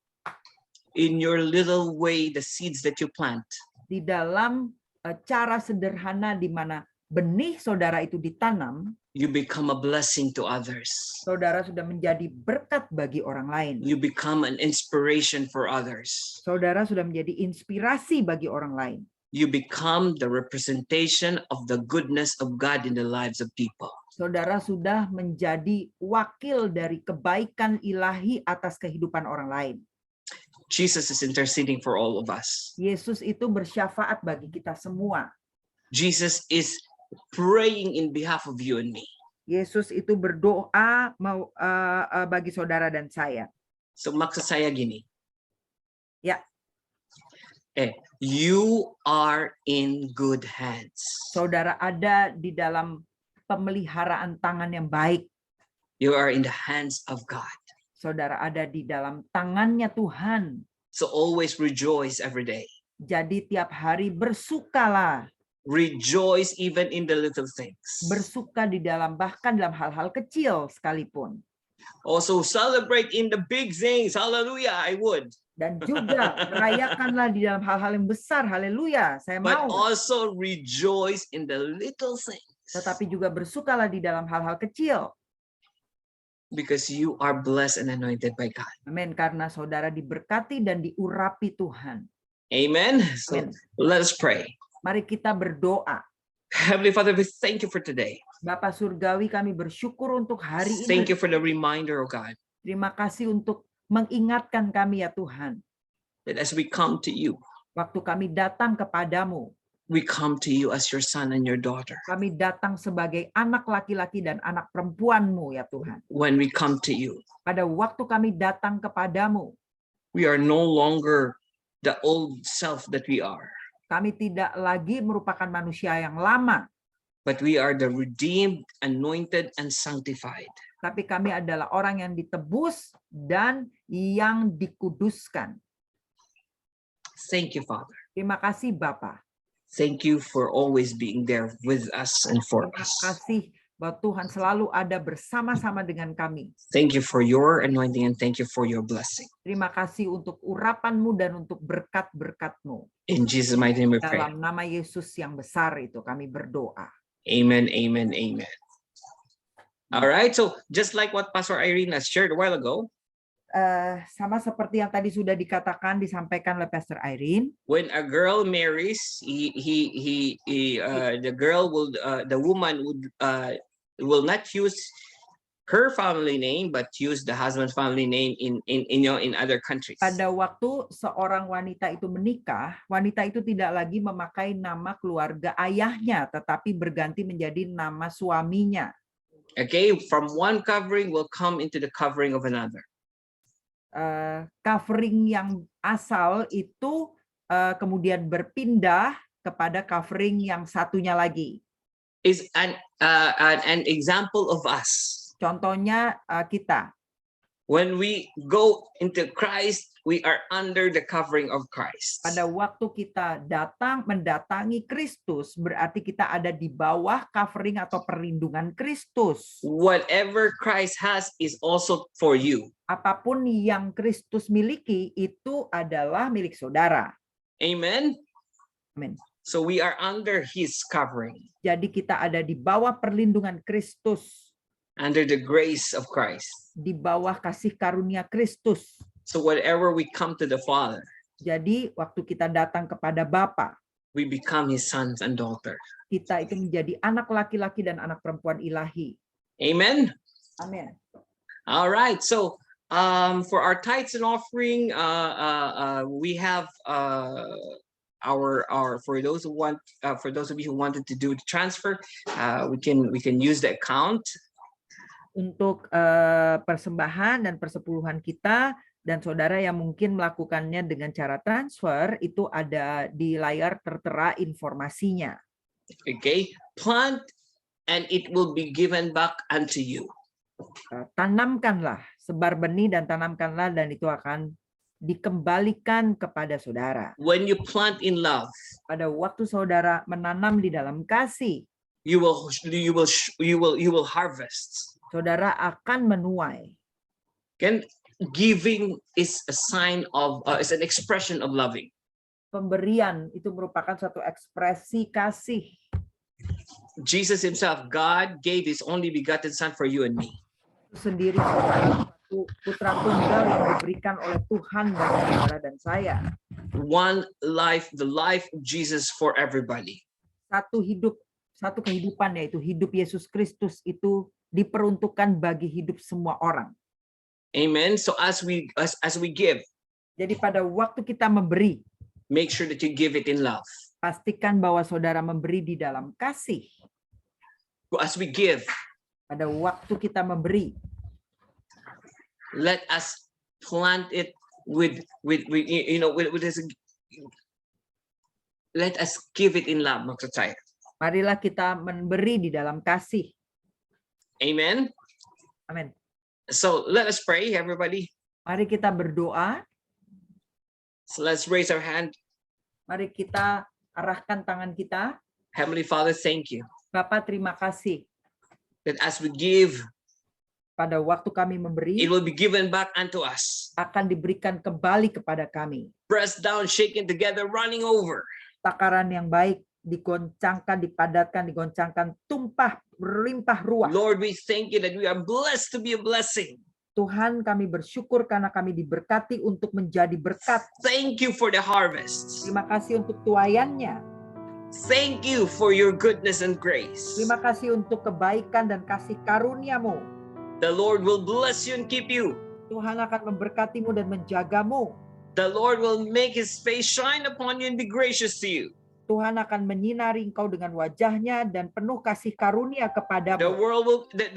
In your little way, the seeds that you plant, Di dalam cara sederhana di mana benih saudara itu ditanam, you become a blessing to others. saudara sudah menjadi berkat bagi orang lain. You become an inspiration for others. Saudara sudah menjadi inspirasi bagi orang lain. You become the representation of the goodness of God in the lives of people. Saudara sudah menjadi wakil dari kebaikan ilahi atas kehidupan orang lain. Jesus is interceding for all of us. Yesus itu bersyafaat bagi kita semua. Jesus is praying in behalf of you and me. Yesus itu berdoa bagi saudara dan saya. So maksud saya gini. Ya. You are in good hands. Saudara ada di dalam pemeliharaan tangan yang baik. You are in the hands of God. Saudara ada di dalam tangannya Tuhan. So always rejoice every day. Jadi tiap hari bersukalah. Rejoice even in the little things. Bersuka di dalam, bahkan dalam hal-hal kecil sekalipun. Also celebrate in the big things. Hallelujah, I would. Dan juga rayakanlah di dalam hal-hal yang besar. Haleluya, saya But mau. also rejoice in the little things. Tetapi juga bersukalah di dalam hal-hal kecil. Because you are blessed and anointed by God. Amin. Karena saudara diberkati dan diurapi Tuhan. Amen. So Amen. let us pray. Mari kita berdoa. Heavenly Father, we thank you for today. Bapa Surgawi, kami bersyukur untuk hari Thank you ini. for the reminder, oh God, Terima kasih untuk mengingatkan kami ya Tuhan. that as we come to you, Waktu kami datang kepadamu, we come to you as your son and your daughter. kami datang sebagai anak laki-laki dan anak perempuanmu ya Tuhan. When we come to you, Pada waktu kami datang kepadamu, we are no longer the old self that we are, kami tidak lagi merupakan manusia yang lama, but we are the redeemed, anointed, and sanctified. tapi kami adalah orang yang ditebus dan yang dikuduskan. Thank you, Father. Terima kasih Bapa. Thank you for always being there with us and for Terima us. kasih bahwa Tuhan selalu ada bersama-sama dengan kami. Thank you for your anointing and thank you for your blessing. Terima kasih untuk urapanmu dan untuk berkat-berkatmu. In Jesus' mighty name we pray. Dalam nama Yesus yang besar itu kami berdoa. Amen, amen, amen. All right, so just like what Pastor Irene has shared a while ago, Sama seperti yang tadi sudah disampaikan oleh Pastor Irene, when a girl marries, the woman will not use her family name, but use the husband's family name in other countries. pada waktu seorang wanita itu menikah, wanita itu tidak lagi memakai nama keluarga ayahnya, tetapi berganti menjadi nama suaminya. Okay, from one covering will come into the covering of another. Covering yang asal itu kemudian berpindah kepada covering yang satunya lagi. Is an example of us. Contohnya kita. When we go into Christ, we are under the covering of Christ. Pada waktu kita mendatangi Kristus, berarti kita ada di bawah covering atau perlindungan Kristus. Whatever Christ has is also for you. Apapun yang Kristus miliki itu adalah milik saudara. Amen. Amin. So we are under his covering, Jadi kita ada di bawah perlindungan Kristus, under the grace of Christ. di bawah kasih karunia Kristus. So whatever we come to the Father, Jadi waktu kita datang kepada Bapa, we become his sons and daughters. kita itu menjadi anak laki-laki dan anak perempuan ilahi. Amen. Amin. All right. So for our tithes and offering, we have our for those who want for those of you who wanted to do the transfer, we can use the account. Untuk persembahan dan persepuluhan kita, dan saudara yang mungkin melakukannya dengan cara transfer, itu ada di layar tertera informasinya. Okay, plant and it will be given back unto you. Tanamkanlah, sebar benih dan tanamkanlah, dan itu akan dikembalikan kepada saudara. When you plant in love, Pada waktu saudara menanam di dalam kasih, you will harvest. saudara akan menuai. Again, giving is a sign of is an expression of loving. Pemberian itu merupakan suatu ekspresi kasih. Jesus himself, God gave his only begotten son for you and me. Itu sendiri merupakan suatu putra tunggal yang diberikan oleh Tuhan bagi saudara dan saya. One life, the life of Jesus for everybody. Satu hidup, satu kehidupan, yaitu hidup Yesus Kristus, itu diperuntukkan bagi hidup semua orang. Amen. So as we give, Jadi pada waktu kita memberi, make sure that you give it in love. pastikan bahwa saudara memberi di dalam kasih. As we give, Pada waktu kita memberi, let us plant it with this. Let us give it in love, maksud saya. marilah kita memberi di dalam kasih. Amen. Amin. So let us pray, everybody. Mari kita berdoa. So let's raise our hand. Mari kita arahkan tangan kita. Heavenly Father, thank you Bapa, terima kasih. that as we give, Pada waktu kami memberi, it will be given back unto us. akan diberikan kembali kepada kami. Pressed down, shaken together, running over. Takaran yang baik, digoncangkan, dipadatkan, digoncangkan, tumpah, berlimpah ruah. Lord, we thank you that we are blessed to be a blessing. Tuhan, kami bersyukur karena kami diberkati untuk menjadi berkat. Thank you for the harvest. Terima kasih untuk tuaiannya. Thank you for your goodness and grace. Terima kasih untuk kebaikan dan kasih karunia-Mu. The Lord will bless you and keep you. Tuhan akan memberkatimu dan menjagamu. The Lord will make his face shine upon you and be gracious to you. Tuhan akan menyinari engkau dengan wajahnya dan penuh kasih karunia The kepadamu.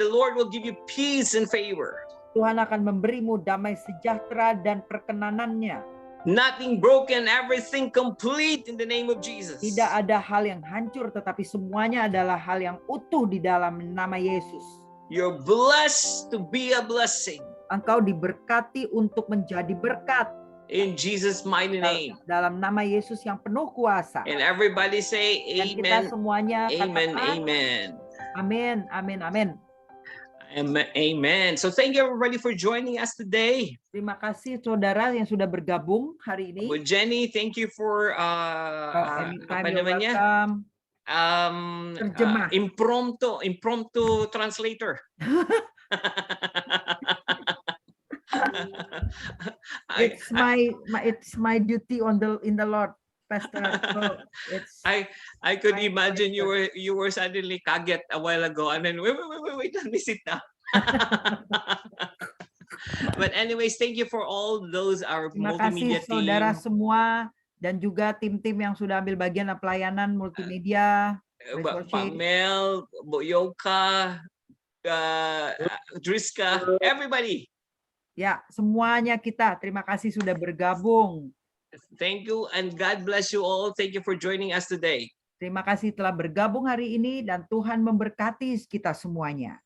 Lord will give you peace and favor. Tuhan akan memberimu damai sejahtera dan perkenanannya. Nothing broken, everything complete in the name of Jesus. Tidak ada hal yang hancur, tetapi semuanya adalah hal yang utuh di dalam nama Yesus. You're blessed to be a blessing. Engkau diberkati untuk menjadi berkat. In Jesus' mighty name. Dalam nama Yesus yang penuh kuasa. And everybody say Dan kita amen. semuanya Amen. katakan, Amen. amin, amin, amin. Amen. So thank you everybody for joining us today. Terima kasih saudara yang sudah bergabung hari ini. With Jenny, thank you for Anytime apa you're namanya? welcome. Terjemah. Impromptu translator. It's my duty in the Lord, Pastor. So it's I could my imagine pleasure. you were suddenly kaget a while ago, and then wait, let me sit down. But anyways, thank you for all those our Terima multimedia kasih saudara team, semua dan juga tim-tim yang sudah ambil bagian pelayanan multimedia. Pak Mel, Bu Yoka, Driska, everybody. Ya, semuanya kita. Terima kasih sudah bergabung. Thank you and God bless you all. Thank you for joining us today. Terima kasih telah bergabung hari ini dan Tuhan memberkati kita semuanya.